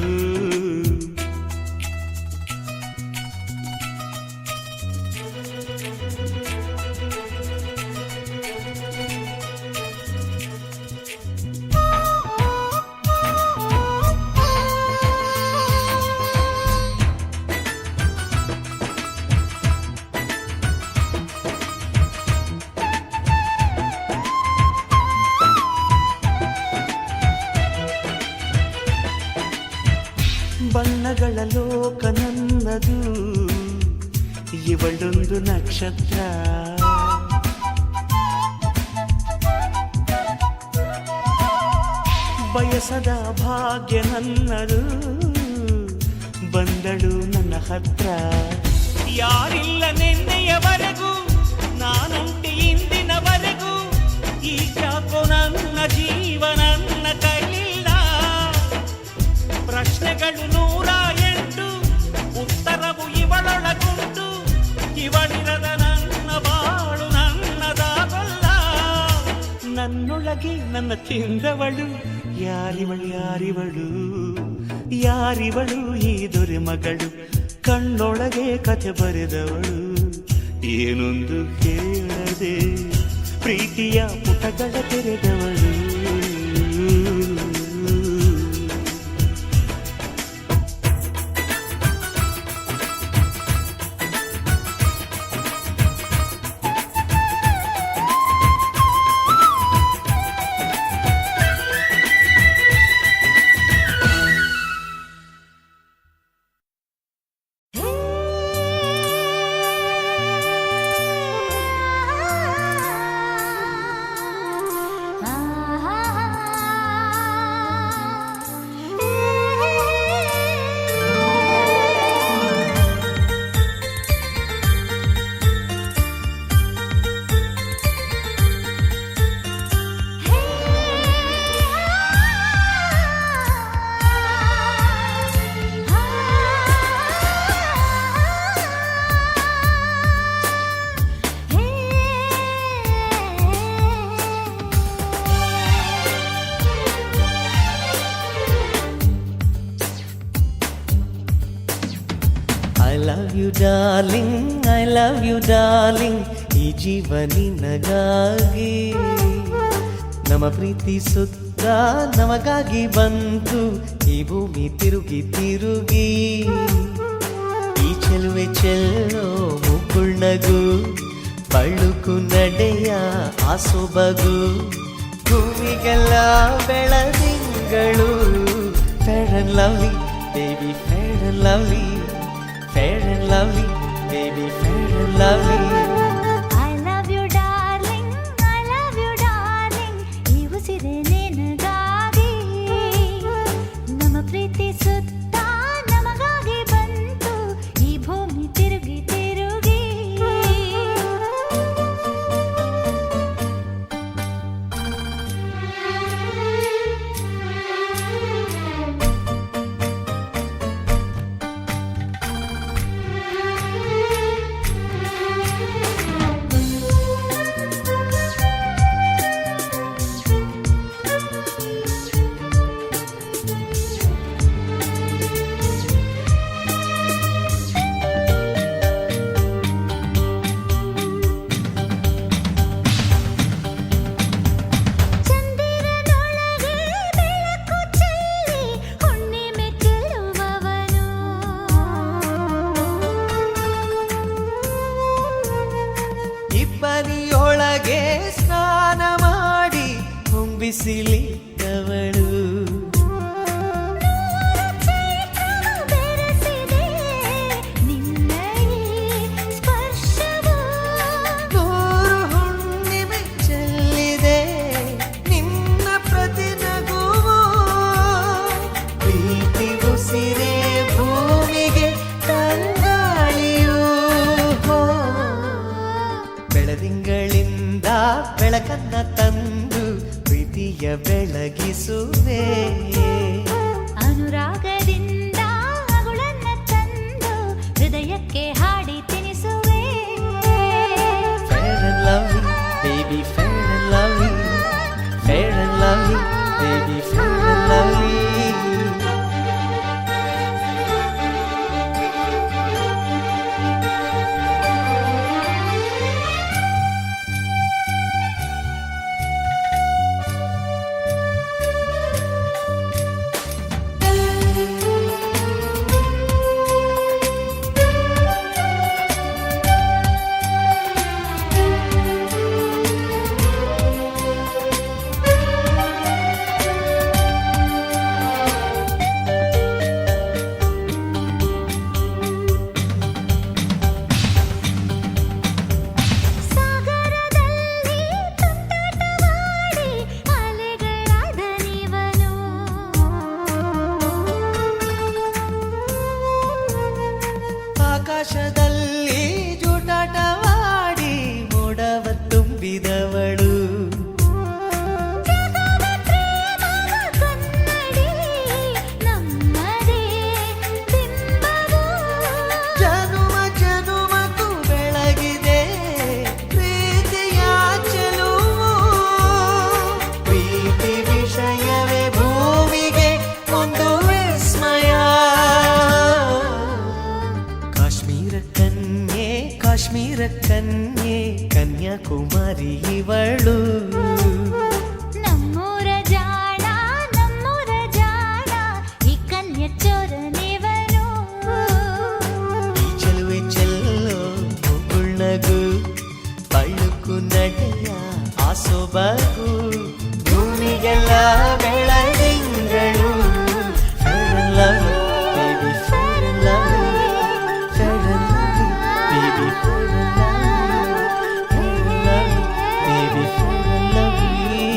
ಬಣ್ಣಗಳ ಲೋಕ ನನ್ನದು ಇವಳೊಂದು ನಕ್ಷತ್ರ ಬಯಸದ ಭಾಗ್ಯ ನನ್ನದು ಬಂದಳು ನನ್ನ ಹತ್ರ ಯಾರಿಲ್ಲ ನಿನ್ನೆಯವರೆಗೂ ನಾನುಂಟಿ ಇಂದಿನವರೆಗೂ ಈಗಾಕೋ ನನ್ನ ಜೀವ ನನ್ನ ಕೈಲಿಲ್ಲ ಪ್ರಶ್ನೆಗಳು 108 ಉತ್ತರವು ಇವಳೊಳಗುಂಟು ಇವಳಿರದ ನನ್ನ ಬಾಳು ನನ್ನದಾಗಲ್ಲ ನನ್ನೊಳಗೆ ನನ್ನ ತಿಂದವಳು ಯಾರಿವಳು ಯಾರಿವಳು ಯಾರಿವಳು ಈ ದೊರೆ ಮಗಳು ಕಣ್ಣೊಳಗೆ ಕಥೆ ಬರೆದವಳು ಏನೊಂದು ಕೇಳದೆ ಪ್ರೀತಿಯ ಪುಟಗಳ ತೆರೆದವಳು I love you darling, I love you darling, ಈ ಜೀವ ನಿನಗಾಗಿ ನಮ್ಮ ಪ್ರೀತಿ ಸುತ್ತ ನಮಗಾಗಿ ಬಂತು ಈ ಭೂಮಿ ತಿರುಗಿ ತಿರುಗಿ ಈ ಚೆಲುವೆ ಚೆಲ್ಲೋ ಮುಗುಳ್ನಗು ಬಳುಕು ನಡೆಯ ಆಸೊಬಗು ಭೂಮಿಗೆಲ್ಲ ಬೆಳದಿಂಗಳು fair and lovely, baby fair and lovely, fair and lovely, baby fair and lovely. I love you darling, I love you darling, ಈ ಉಸಿರೇ ನಿನಗಾಗಿ ನಮ್ಮ ಪ್ರೀತಿ ಸುತ್ತ ನಮಗಾಗಿ ಬಂತು ಈ ಭೂಮಿ ತಿರುಗಿ ತಿರುಗಿ ಬಿಸಿಲಿದ್ದವಳು ಬೆರೆಸಿದೆ ನಿನ್ನ ಈ ಸ್ಪರ್ಶವು ನೂರು ಹುಣ್ಣಿಮೆ ಚೆಲ್ಲಿದೆ ನಿನ್ನ ಪ್ರತಿನಗುವು ಪ್ರೀತಿ ಉಸಿರೇ ಭೂಮಿಗೆ ತಂಗಾಳಿಯು ಬೆಳದಿಂಗಳಿಂದ ಬೆಳಕನ್ನ ತಂದು ಪ್ರೀತಿಯ ಬೆಳಗಿಸುವೆ ಅನುರಾಗದಿಂದ ಅಗುಳನ್ನ ತಂದು ಹೃದಯಕ್ಕೆ ಹಾಡಿ ತಿನಿಸುವೆ Fair and lovely, baby, fair and lovely. Fair and lovely, baby, fair and lovely. ಸಾಗರದಲ್ಲಿ ತುಂಟಾಟವಾಡಿ ಅಲೆಗಳಾದ ನೀವನು ಆಕಾಶದಲ್ಲಿ ಜೂಟಾಟವಾಡಿ ಮೋಡವ ತುಂಬಿದವಳು ಜಗವ ಪ್ರೇಮವ ಕನ್ನಡಿ ನಮ್ಮದೇ ಬಿಂಬವು ಜನುಮ ಜನುಮಕ್ಕೂ ಬೆಳಗಿದೆ ಪ್ರೀತಿಯ ಚೆಲುವು ಪ್ರೀತಿ ವಿಷಯವೇ ಭೂಮಿಗೆ ಒಂದು ವಿಸ್ಮಯ ಕಾಶ್ಮೀರ ಕನ್ಯೆ ಕನ್ಯಾಕುಮಾರಿ ಇವಳು ನಮ್ಮೂರ ಜಾಣ ಈ ಕನ್ಯ ಚೋರ ನೀವನು ಈ ಚೆಲುವೆ ಚೆಲ್ಲೋ ಮುಗುಳ್ನಗು ಬಳುಕು ನಡೆಯ ಆಸೊಬಗು ಭೂಮಿಗೆಲ್ಲ ಬೆಳದಿಂಗಳು Fair and lovely, baby, fair and lovely. Fair and lovely, baby, fair and lovely. Fair and lovely, baby, fair and lovely.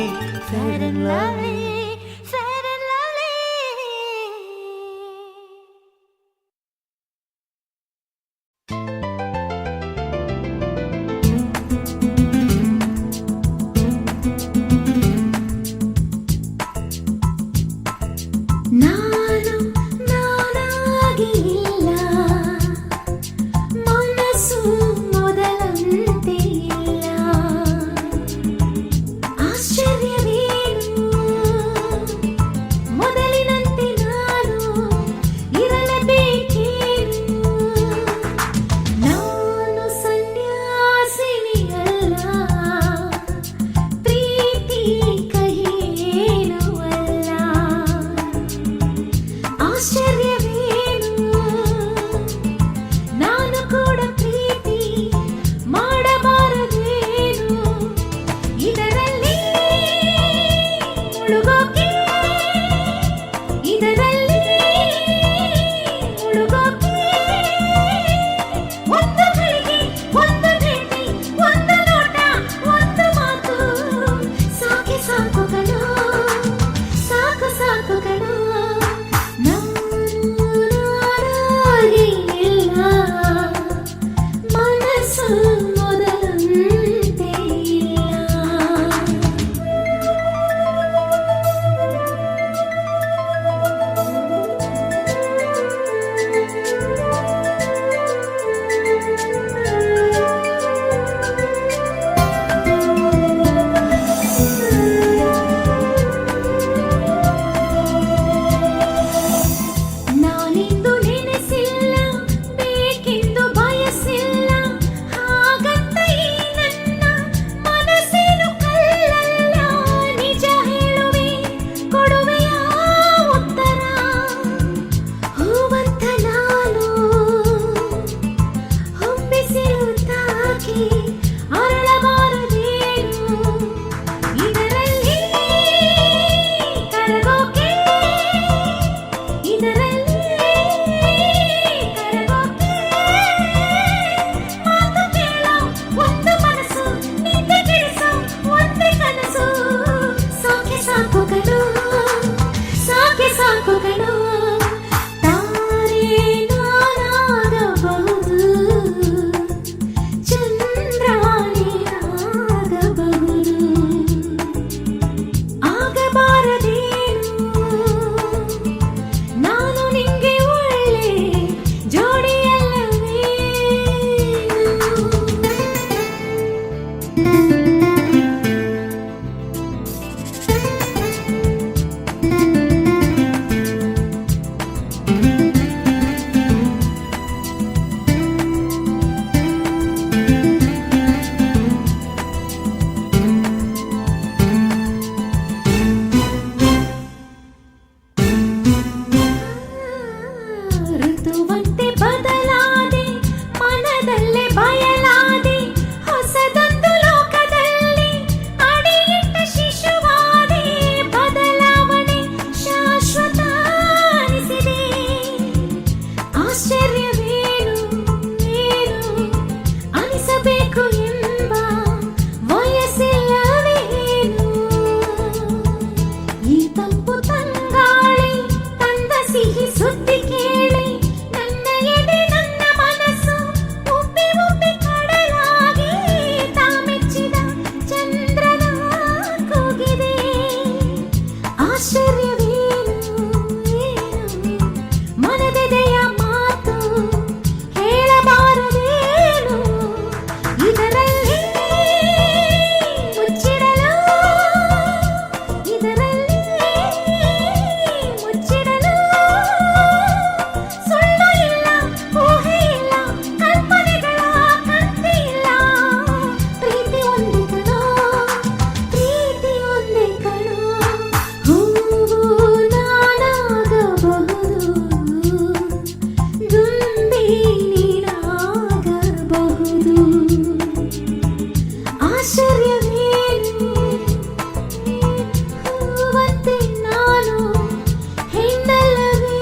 ಆಶ್ಚರ್ಯವೇನು ಏನು ಅನಿಸಬೇಕು ಎಂಬ ವಯಸ್ಸಿಲ್ಲವೇನು ಈ ತಂಪು ತಂಗಾಳಿ ತಂದ ಸಿಹಿ ಸುದ್ದಿ ಕೇಳಿ ನನ್ನ ಎದೆ ನನ್ನ ಮನಸ್ಸು ಉಬ್ಬಿ ಉಬ್ಬಿ ಕಡಲಾಗಿ ತಾಮೆಚ್ಚಿದ ಚಂದ್ರನ ಕೂಗಿದೆ ಆಶ್ಚರ್ಯವೇನು ಏನು ಮನದೆದೆಯ ಮಾತು ಹೇಳಬಾರದೇನು ಇದರಲ್ಲಿ ಮುಚ್ಚಿಡಲು ಸುಳ್ಳು ಇಲ್ಲ ಊಹೆ ಇಲ್ಲ ಕಲ್ಪನೆಗಳ ಕಂತೆ ಇಲ್ಲ ಪ್ರೀತಿ ಒಂದೇ ಕಣೋ ಪ್ರೀತಿ ಒಂದೇ ಕಣೋ ಹೂವು ನಾನಾಗಬಹುದು ದುಂಬಿ ನೀನಾಗಬಹುದು ಆಶ್ಚರ್ಯವೇನು ಹೂವಂತೆ ನಾನು ಹೆಣ್ಣಲ್ಲವೇನು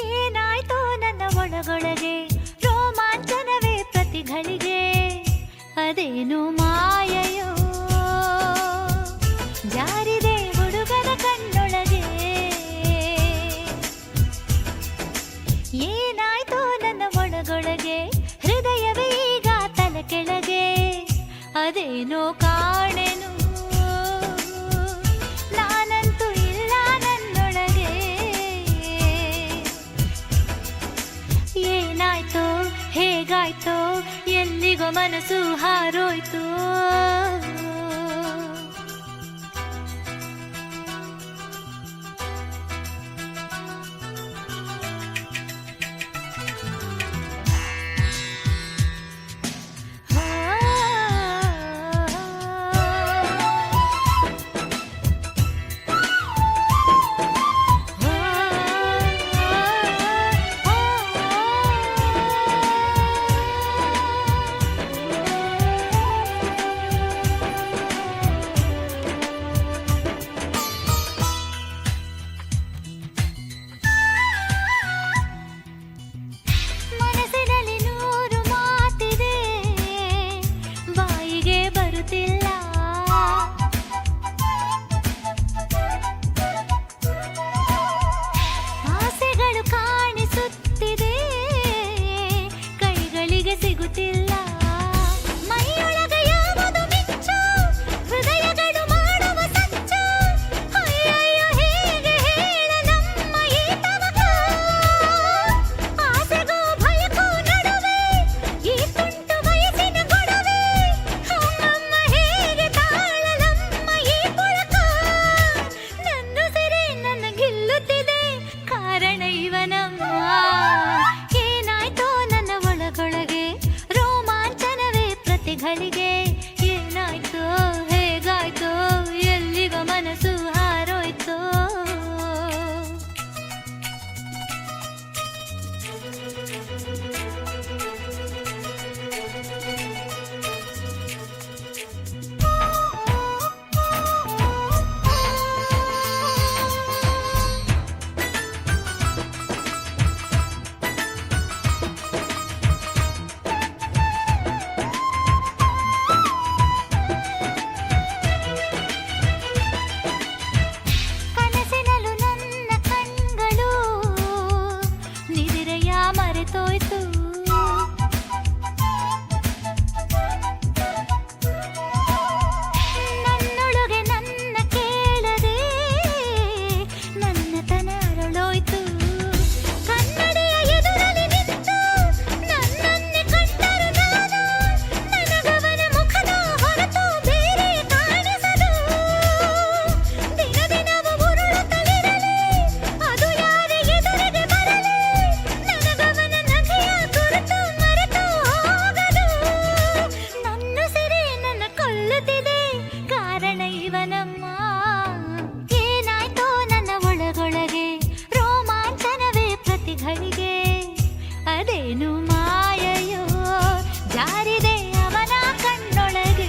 ಏನಾಯ್ತೋ ನನ್ನ ಒಳಗೊಳಗೆ ರೋಮಾಂಚನವೇ ಪ್ರತಿಗಳಿಗೆ ಅದೇನು ಮಾಯೆಯೋ ಜಾರಿದೆ ಹುಡುಗನ ಕಣ್ಣೊಳಗೆ ಏನಾಯ್ತೋ ನನ್ನ ಒಳಗೊಳಗೆ ಹೃದಯವೇ ಈಗ ತಲೆ ಕೆಳಗೆ ಅದೇನೋ ಕಾಣೆನು ನಾನಂತೂ ಇಲ್ಲ ನನ್ನೊಳಗೆ ಏನಾಯ್ತೋ ಹೇಗಾಯ್ತೋ ಎಲ್ಲಿಗೋ ಮನಸ್ಸು ಹಾರೋಯ್ತು ಮನಸ್ಸಿನಲ್ಲಿ ನೂರು ಮಾತಿದೆ ಬಾಯಿಗೆ ಬರುತ್ತಿಲ್ಲ ಆಸೆಗಳು ಕಾಣಿಸುತ್ತಿದೆ ಕೈಗಳಿಗೆ ಸಿಗುತ್ತಿಲ್ಲ ಮೈಯೊಳಗೆ ಯಾವುದು ಮಿಂಚು ಹೃದಯಗಳು ಮಾಡುವ ಸಂಚು ಅಯ್ಯಯ್ಯೋ ಹೇಗೆ ಹೇಳಲಮ್ಮ ಈ ತವಕ ಆಸೆಗೂ ಭಯಕ್ಕೂ ನಡುವೆ ಈ ತುಂಟು ವಯಸ್ಸಿನ ಗೊಡವೆ ಅಮ್ಮಮ್ಮ ಹೇಗೆ ತಾಳಲಮ್ಮ ಈ ಪುಳಕ ನನ್ನುಸಿರೇ ನನ್ನ ಗಿಲ್ಲುತ್ತಿದೆ ಕಾರಣ ಇವನಮ್ಮ ಏನಾಯ್ತೋ ನನ್ನ ಒಳಗೊಳಗೆ ರೋಮಾಂಚನವೇ ಪ್ರತಿಗಳಿಗೆ ಏನಾಯ್ತೋ ಹೇಗಾಯ್ತೋ ಎಲ್ಲಿಗೋ ಮನಸ್ಸು ಹಾರೋಯ್ತೋ ಕನಸಿನಲ್ಲೂ ನನ್ನ ಕಣ್ಗಳು ನಿದಿರೆಯ ಮರೆತೋಯ್ತು ನನ್ನೊಳಗೆ ನನ್ನ ಕೇಳದೆ ನನ್ನ ತನ ಅರಳೋಯ್ತು ಕನ್ನಡಿಯ ಎದುರಲ್ಲಿ ಏನು ಮಾಯೆಯೋ ಜಾರಿದೆ ಅವನ ಕಣ್ಣೊಳಗೆ.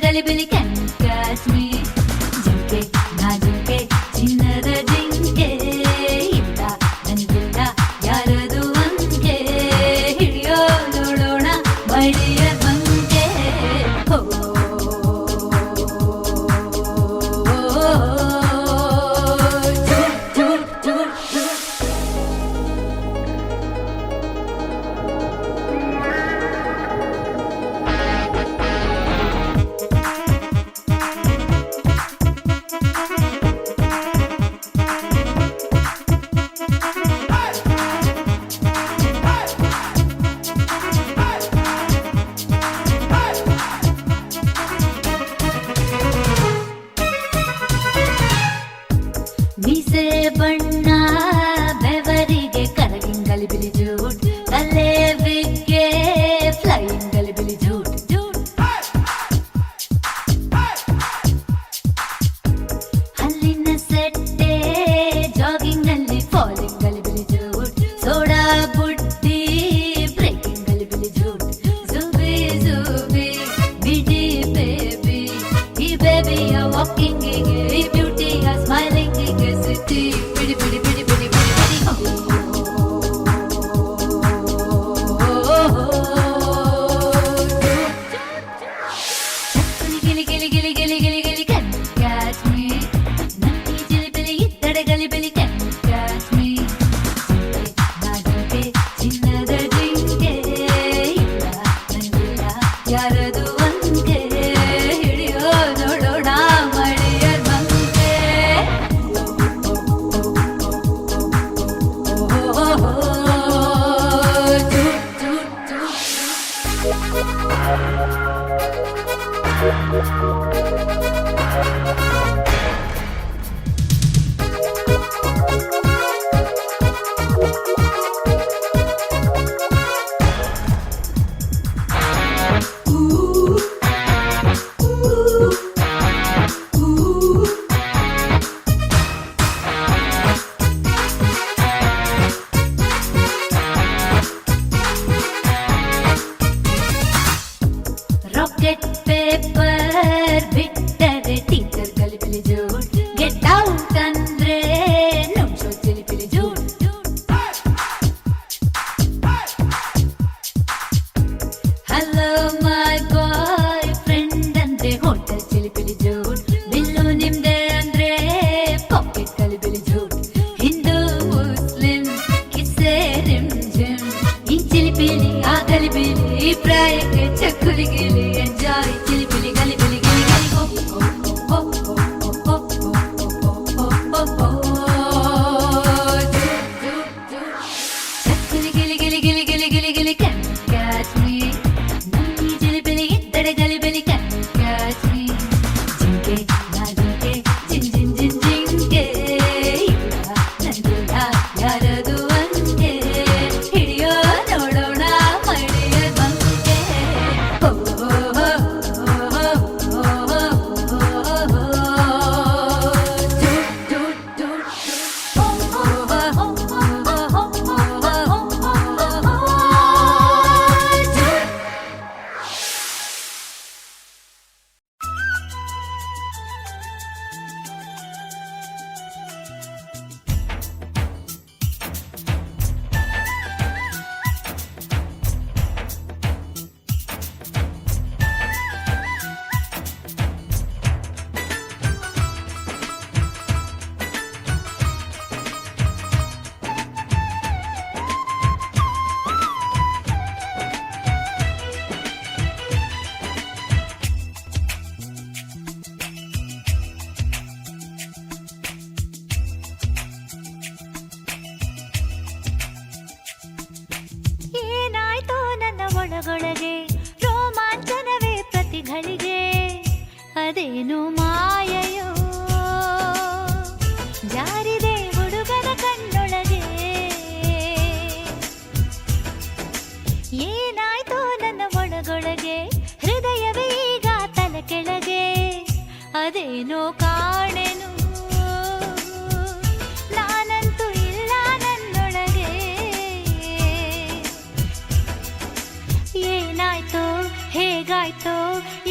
ಗಲಿಬಿಲಿ can catch me. ಜಿಂಕೆ ನಾ ಜಿಂಕೆ ಚಿನ್ನದ ಜಿಂಕೆ ಇಲ್ಲ ನಂಗಿಲ್ಲ ಯಾರದು ಅಂಕೆ ಹಿಡಿಯೋ ನೋಡೋಣ ಬಳಿಯ ಬಂಕೆ. ಮೀಸೆ ಬಣ್ಣ ಬೆವರಿಗೆ ಕರಗಿಂಗ್ ಗಲಿಬಿಲಿ ಜೂಟ್ ತಲೆ ವಿಗ್ಗೆ ಫ್ಲೈಯಿಂಗ್ ಗಲಿಬಿಲಿ ಜೂಟ್ ಜೂಟ್ ಹಲ್ಲಿನ ಸೆಟ್ಟೆ ಜಾಗಿಂಗ್ ನಲ್ಲಿ ಫಾಲಿಂಗ್ ಗಲಿಬಿಲಿ ಜೂಟ್ ಸೋಡಾ ಬುಡ್ಡಿ ಬ್ರೇಕಿಂಗ್ ಗಲಿಬಿಲಿ ಜೂಟ್ ಜುಬಿ ಜುಬಿ ಬಿಡಿ ಬೇಬಿ ಈ ಬೇಬಿಯ ವಾಕಿಂಗ್ ಈ ಬ್ಯೂಟಿಯ ಸ್ಮೈಲಿಂಗ್ ಸಿಟಿ ಬಿಡಿ ಬಿಡಿ ಬಿಡಿ ಬಿಡಿ ಬಿಡಿ ಬಿಡಿ ಗಿಲಿ ಗಿಲಿ ಗಿಲಿ ಗಿಲಿ ಗಿಲಿ ಗಿಲಿ can catch me. ನನ್ನಿ ಜಿಲಿಬಿಲಿ ಇದ್ದಡೆ ಗಲಿಬಿಲಿ can catch me. ನಾ ಜಿಂಕೆ ಚಿನ್ನದ ಜಿಂಕೆ ಇಲ್ಲ ನಂಗಿಲ್ಲ ಯಾರದು ಅಂಕೆ ಹಿಡಿಯೋ ನೋಡೋಣ ಮಳೆಯ ಬಂಕೆ. ಒಳಗೊಳಗೆ ರೋಮಾಂಚನವೇ ಪ್ರತಿಗಳಿಗೆ ಅದೇನು ಮಾಯೆಯೋ ಜಾರಿದೆ ಹುಡುಗನ ಕಣ್ಣೊಳಗೆ ಏನಾಯ್ತು ನನ್ನ ಒಳಗೊಳಗೆ ಹೃದಯವೇ ಈಗ ತಲೆ ಕೆಳಗೆ ಅದೇನೋ ಕಾಣೆನು ನಾನಂತೂ ಇಲ್ಲ ನನ್ನೊಳಗೆ ಏನಾಯ್ತೋ ಹೇಗಾಯ್ತೋ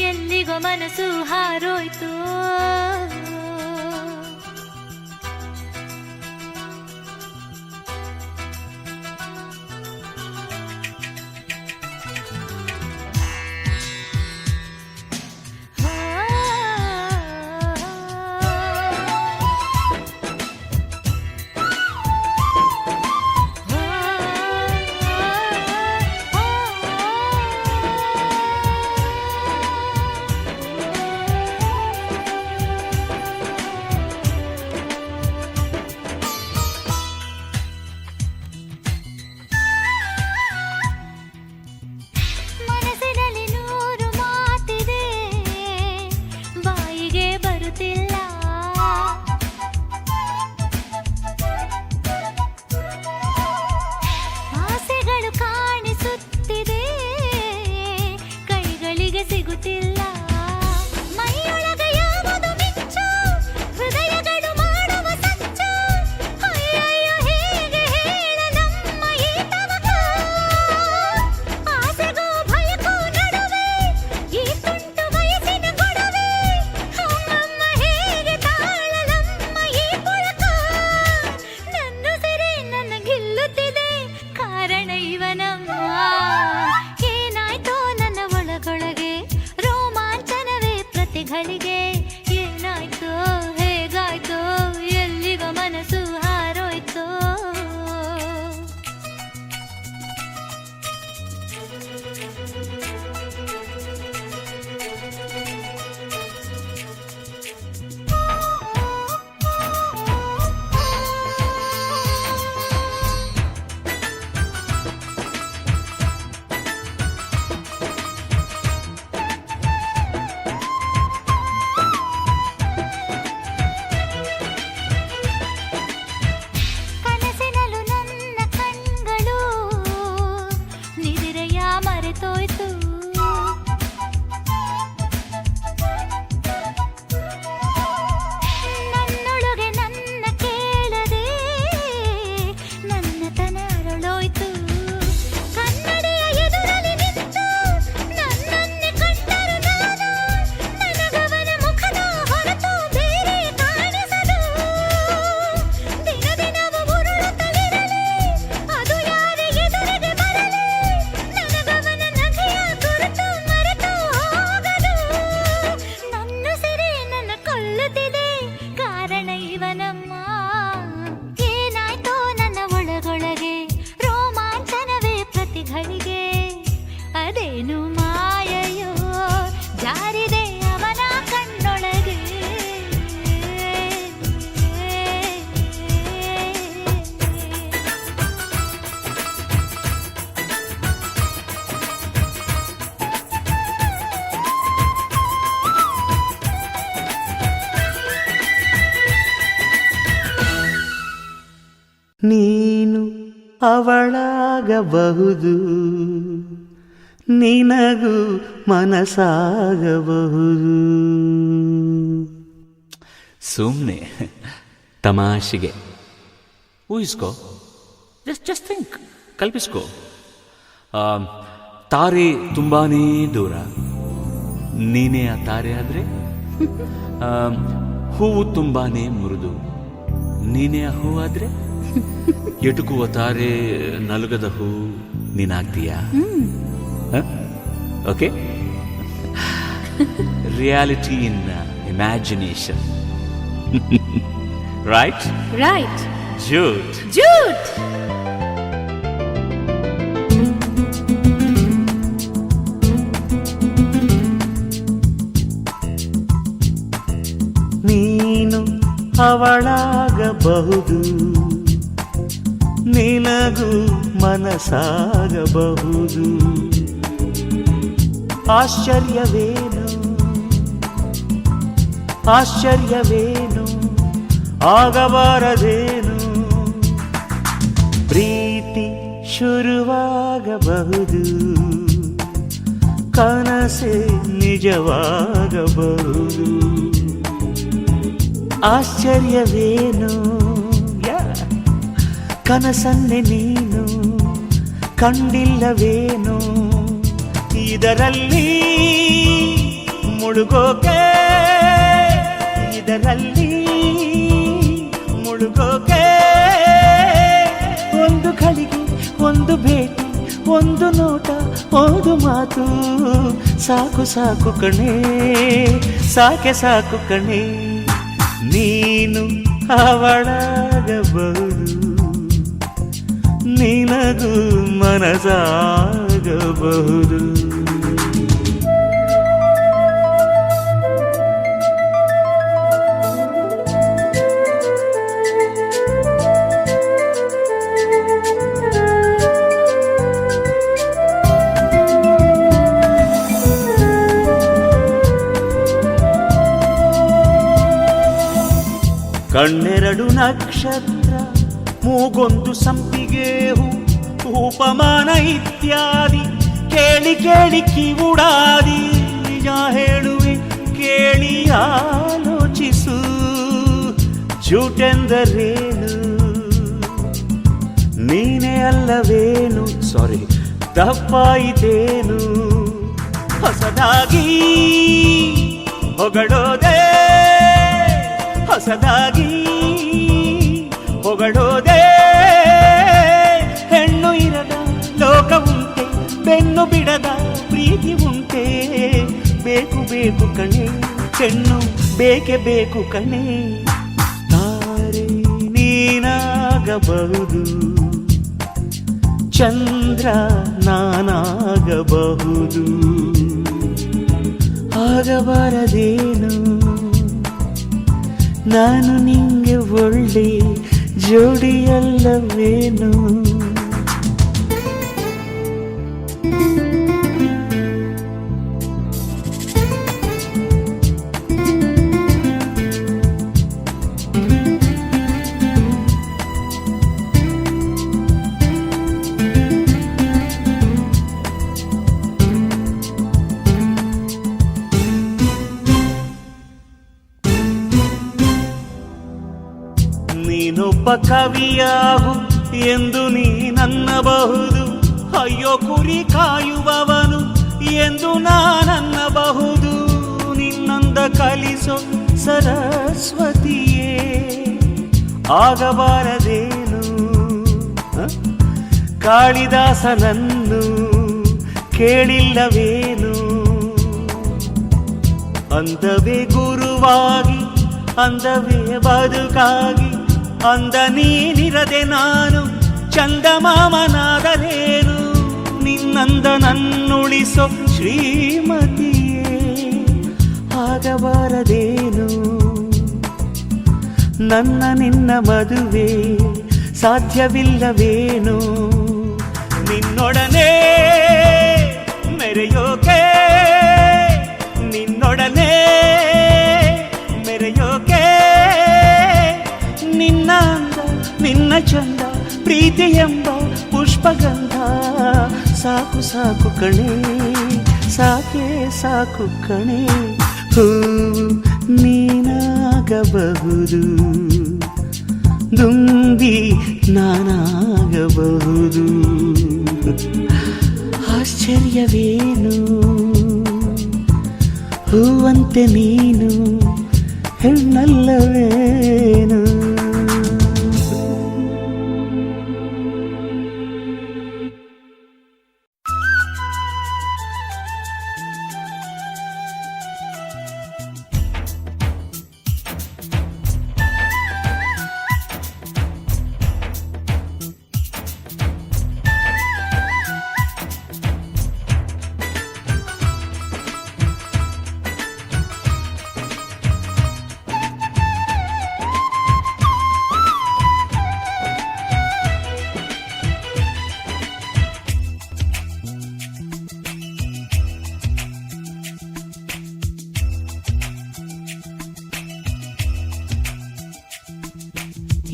ಎಲ್ಲಿಗೋ ಮನಸ್ಸು ಹಾರೋಯ್ತು ಮನಸ್ಸಿನಲ್ಲಿ ನೂರು ಮಾತಿದೆ ಬಾಯಿಗೆ ಬರುತ್ತಿಲ್ಲ ಆಸೆಗಳು ಕಾಣಿಸುತ್ತಿದೆ ಕೈಗಳಿಗೆ ಸಿಗುತ್ತಿಲ್ಲ ಮೈಯೊಳಗೆ ಯಾವುದು ಮಿಚ್ಚು ಹೃದಯಗಳು ಮಾಡುವ ಸಚ್ಚು ಅಯ್ಯಯ್ಯೋ ಹೇಗೆ ಹೇಳಲಮ್ಮ ಈ ತವಕ ಆಸೆಗೂ ಭಯಕ್ಕೂ ನಡುವೆ ಈ ತುಂಟು ವಯಸ್ಸಿನ ಗೊಡವೆ ಅಮ್ಮಮ್ಮ ಹೇಗೆ ತಾಳಲಮ್ಮ ಈ ಪುಳಕ ನನ್ನ ಸಿರೆ ನನ್ನ ಗಿಲ್ಲುತ್ತಿದೆ ಕಾರಣ ಇವನಮ್ಮ ಏನಾಯ್ತೋ ನನ್ನ ಒಳಗೊಳಗೆ ರೋಮಾಂಚನವೇ ಪ್ರತಿಗಳಿಗೆ ಏನಾಯ್ತೋ ಹೇಗಾಯ್ತೋ ಎಲ್ಲಿಗೋ ಮನಸ್ಸು ಹಾರೋಯ್ತೋ ಕನಸಿನಲ್ಲೂ ನನ್ನ ಕಣ್ಗಳು ನಿದಿರೆಯ ಮರೆತೋಯ್ತು ನನ್ನೊಳಗೆ ನನ್ನ ಕೇಳದೆ ನನ್ನ ತನ ಅರಳೋಯ್ತು ಕನ್ನಡಿಯ ಎದುರಲ್ಲಿ ನಿಂತು ನನ್ನನ್ನೇ ಕಂಡರು ನಾನು ನನಗವನ ಮುಖದ ಹೊರತು ಬೇರೆ ಕಾಣಿಸದು ದಿನ ದಿನವೂ ಉರುಳುತ್ತಲಿರಲಿ ಅದು ಯಾರೇ ಎದುರಿಗೆ ಬರಲಿ ನನಗವನ ನಗೆಯ ಗುರುತು ಮರೆತು ಹೋಗದು ನನ್ನ ಸಿರೆ ನನ್ನ ಕೊಲ್ಲುತ್ತಿದೆ ಕಾರಣ ಇವನಮ್ಮ ಏನಾಯ್ತೋ ನನ್ನ ಒಳಗೊಳಗೆ ರೋಮಾಂಚನವೇ ಪ್ರತಿಗಳಿಗೆ ಅದೇನು ಮಾಯೆಯೋ ಜಾರಿದೆ ಅವನ ಕಣ್ಣೊಳಗೆ ನೀನು ಅವಳಾಗಬಹುದು ನಿನಗೂ ಮನಸ್ಸಾಗಬಹುದು ಸುಮ್ಮನೆ ತಮಾಷೆಗೆ ಊಹಿಸ್ಕೋ, ಜಸ್ಟ್ ಥಿಂಕ್, ಕಲ್ಪಿಸ್ಕೋ. ತಾರೆ ತುಂಬಾನೇ ದೂರ, ನೀನೇ ಆ ತಾರೆ ಆದ್ರೆ. ಹೂವು ತುಂಬಾನೇ ಮೃದು, ನೀನೇ ಆ ಹೂವಾದ್ರೆ. ಎಟುಕುವ ತಾರೆ ನಲುಗದ ಹೂ ನೀನಾಗ್ತೀಯಾ? Okay, reality in imagination. Right Right. Jute. Jude! ನೀನು ಅವಳಾಗಬಹುದು ನಿನಗೂ ಮನಸ್ಸಾಗಬಹುದು. ಆಶ್ಚರ್ಯವೇನು ಆಶ್ಚರ್ಯವೇನು ಆಗಬಾರದೇನು ಪ್ರೀತಿ ಶುರುವಾಗಬಹುದು ಕನಸೆ ನಿಜವಾಗಬಹುದು ಆಶ್ಚರ್ಯವೇನು ಕನಸನ್ನೆ ನೀನು ಕಂಡಿಲ್ಲವೇನು ಇದರಲ್ಲಿ ಮುಳುಗೋಕೆ ಇದರಲ್ಲಿ ಮುಳುಗೋಕೆ ಒಂದು ಗಳಿಗೆ ಒಂದು ಭೇಟಿ ಒಂದು ನೋಟ ಒಂದು ಮಾತು ಸಾಕು ಸಾಕು ಕಣೆ ಸಾಕೆ ಸಾಕು ಕಣೆ ನೀನು ಅವಳಾಗಬಹುದು ನಿನಗೂ ಮನಸಾಗಬಹುದು ಕಣ್ಣೆರಡು ನಕ್ಷತ್ರ ಮೂಗೊಂದು ಸಂಪಿಗೆ ಹೂ ಉಪಮಾನ ಇತ್ಯಾದಿ ಕೇಳಿ ಕೇಳಿ ಕಿವುಡಾದಿ ನಿಜ ಹೇಳುವೆ ಕೇಳಿ ಆಲೋಚಿಸು ಜೂಟೆಂದರೇನು ನೀನೇ ಅಲ್ಲವೇನು ಸಾರಿ ತಪ್ಪಾಯಿತೇನು ಹೊಸದಾಗಿ ಹೊಗಳೋದೆ ಹೊಸದಾಗಿ ಹೊಗಳೋದೆ ಹೆಣ್ಣು ಇರದ ಲೋಕ ಉಂಟೆ ಬೆನ್ನು ಬಿಡದ ಪ್ರೀತಿ ಉಂಟೆ ಬೇಕು ಬೇಕು ಕಣೆ ಹೆಣ್ಣು ಬೇಕೆ ಬೇಕು ಕಣೆ ತಾರೆ ನೀನಾಗಬಹುದು ಚಂದ್ರ ನಾನಾಗಬಹುದು ಆಗಬಾರದೇನು ನಾನು ನಿಂಗೆ ಒಳ್ಳೆ ಜೋಡಿಯಲ್ಲವೇನು ನೀನೊಬ್ಬ ಕವಿಯಾಗು ಎಂದು ನೀನನ್ನಬಹುದು ಅಯ್ಯೋ ಕುರಿ ಕಾಯುವವನು ಎಂದು ನಾನನ್ನಬಹುದು ನಿನ್ನಂದ ಕಲಿಸೋ ಸರಸ್ವತಿಯೇ ಆಗಬಾರದೇನು ಕಾಳಿದಾಸನನ್ನು ಕೇಳಿಲ್ಲವೇನು ಅಂದವೇ ಗುರುವಾಗಿ ಅಂದವೇ ಬದುಕಾಗಿ ಅಂದ ನೀನಿರದೆ ನಾನು ಚಂದಮಾಮನಾದರೇನು ನಿನ್ನಂದ ನನ್ನುಳಿಸೋ ಶ್ರೀಮತಿಯೇ ಆಗಬಾರದೇನು ನನ್ನ ನಿನ್ನ ಮದುವೆ ಸಾಧ್ಯವಿಲ್ಲವೇನು ನಿನ್ನೊಡನೆ ಮೆರೆಯೋಕೆ ನಿನ್ನೊಡನೆ ಮೆರೆಯೋಕೆ ನಿನ್ನ ಅಂದ ನಿನ್ನ ಚಂದ ಪ್ರೀತಿ ಎಂಬ ಪುಷ್ಪಗಂಧ ಸಾಕು ಸಾಕು ಕಣೆ ಸಾಕೆ ಸಾಕು ಕಣೆ ಹೂವು ನೀನಾಗಬಹುದು ದುಂಬಿ ನಾನಾಗಬಹುದು ಆಶ್ಚರ್ಯವೇನು ಹೂವಂತೆ ನೀನು ಹೆಣ್ಣಲ್ಲವೇನು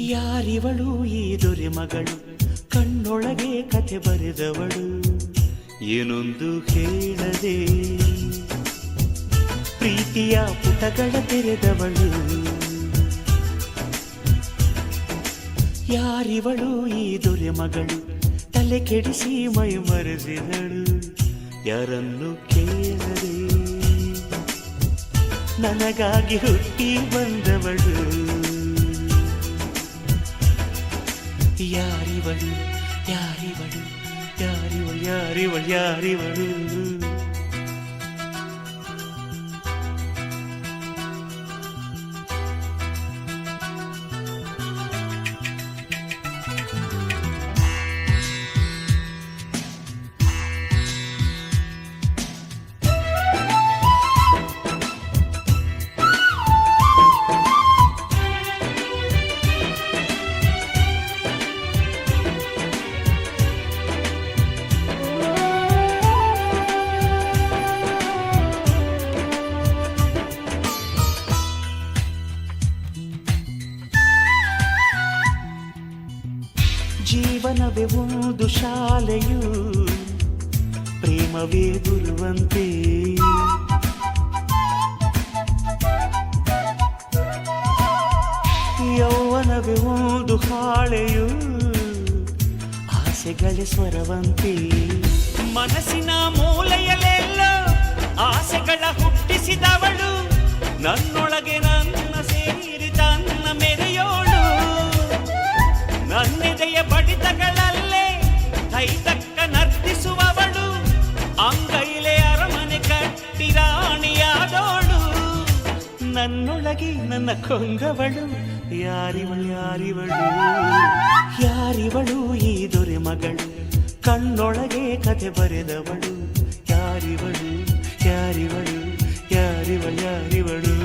ಯಾರಿವಳು ಈ ದೊರೆ ಮಗಳು ಕಣ್ಣೊಳಗೆ ಕಥೆ ಬರೆದವಳು ಏನೊಂದು ಹೇಳದೆ ಪ್ರೀತಿಯ ಪುಟಗಳ ತೆರೆದವಳು ಯಾರಿವಳು ಈ ದೊರೆ ಮಗಳು ತಲೆ ಕೆಡಿಸಿ ಮೈ ಮರೆಸಿದಳು ಯಾರನ್ನು ಕೇಳದೆ ನನಗಾಗಿ ಹುಟ್ಟಿ ಬಂದವಳು ಯಾರಿವಳು ಯಾರಿವಳು ಯಾರಿವಳು ಯಾರಿವಳು ಯಾರಿವಳು ಜೀವನವೇ ಒಂದು ಶಾಲೆಯು ಪ್ರೇಮವೇ ಗುರುವಂತೆ ಯೌವನವೇ ಒಂದು ಹಾಳೆಯು ಆಸೆಗಳ ಸ್ವರವಂತೆ ಮನಸ್ಸಿನ ಮೂಲೆಯಲ್ಲೆಲ್ಲ ಆಸೆಗಳ ಹುಟ್ಟಿಸಿದವಳು ನನ್ನೊಳಗೆ ನನ್ನ ಸೇರಿ ತನ್ನ ಮೆರೆಯೋಳು ನನ್ನೆದೆಯ ಬಡಿತಗಳಲ್ಲೇ ಕೈತಕ್ಕ ನರ್ತಿಸುವವಳು ಅಂಗೈಲೆ ಅರಮನೆ ಕಟ್ಟಿ ರಾಣಿಯಾದೋಳು ನನ್ನೊಳಗೆ ನನ್ನ ಕೊಂಗವಳು ಯಾರಿವಳು ಯಾರಿವಳು ಯಾರಿವಳು ಈ ದೊರೆ ಮಗಳು ಕಣ್ಣೊಳಗೆ ಕಥೆ ಬರೆದವಳು ಯಾರಿವಳು ಯಾರಿವಳು ಯಾರಿವಳು ಯಾರಿವಳು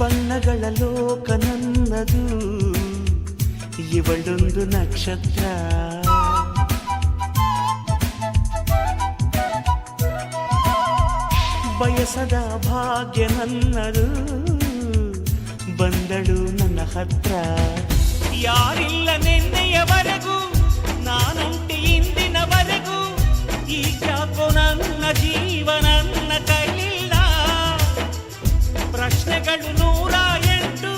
ಬಣ್ಣಗಳ ಲೋಕ ನನ್ನದು ಇವಳೊಂದು ನಕ್ಷತ್ರ ಬಯಸದ ಭಾಗ್ಯ ನನ್ನದು ಬಂದಳು ನನ್ನ ಹತ್ರ ಯಾರಿಲ್ಲ ನಿನ್ನೆಯವರೆಗೂ ನಾನುಂಟಿ ಇಂದಿನವರೆಗೂ ಈಗ್ಯಾಕೋ ನನ್ನ ಜೀವ ನನ್ನ ಕೈಲಿಲ್ಲ ಪ್ರಶ್ನೆಗಳು 108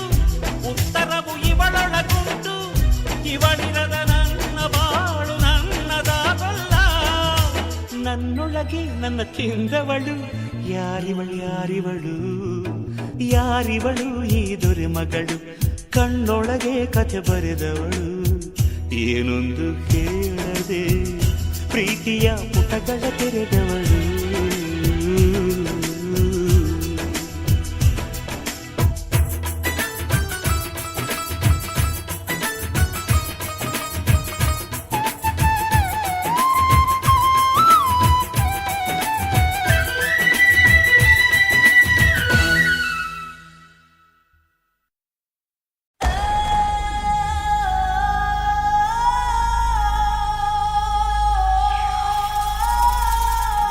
ಉತ್ತರವು ಇವಳೊಳಗುಂಟು ಇವಳಿರದ ನನ್ನ ಬಾಳು ನನ್ನದಾಗಲ್ಲ ನನ್ನೊಳಗೆ ನನ್ನ ತಿಂದವಳು ಯಾರಿವಳು ಯಾರಿವಳು ಯಾರಿವಳು ಈ ದೊರೆ ಮಗಳು ಕಣ್ಣೊಳಗೆ ಕಥೆ ಬರೆದವಳು ಏನೊಂದು ಕೇಳದೆ ಪ್ರೀತಿಯ ಪುಟಗಳ ತೆರೆದವಳು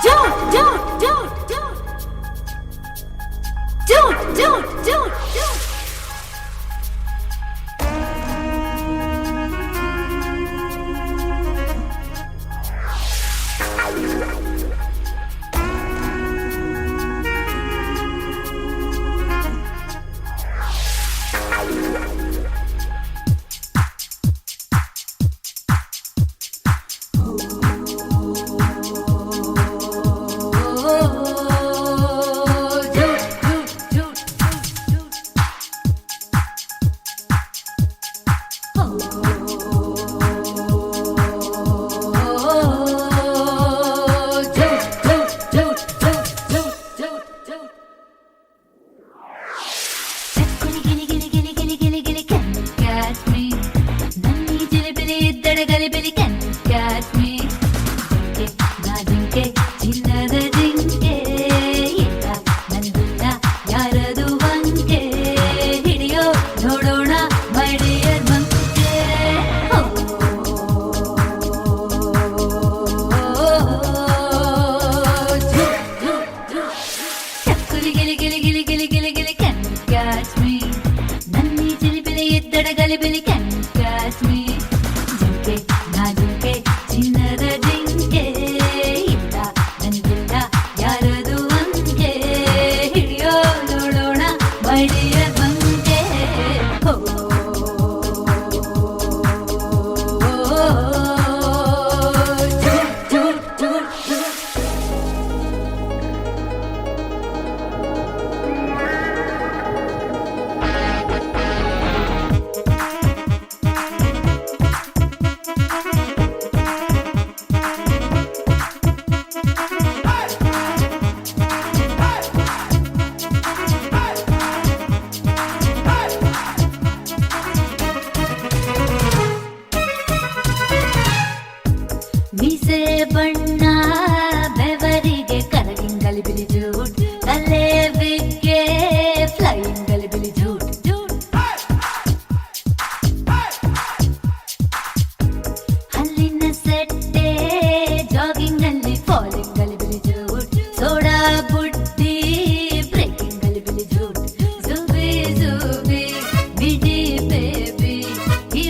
Jump!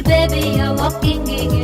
baby, you're walking,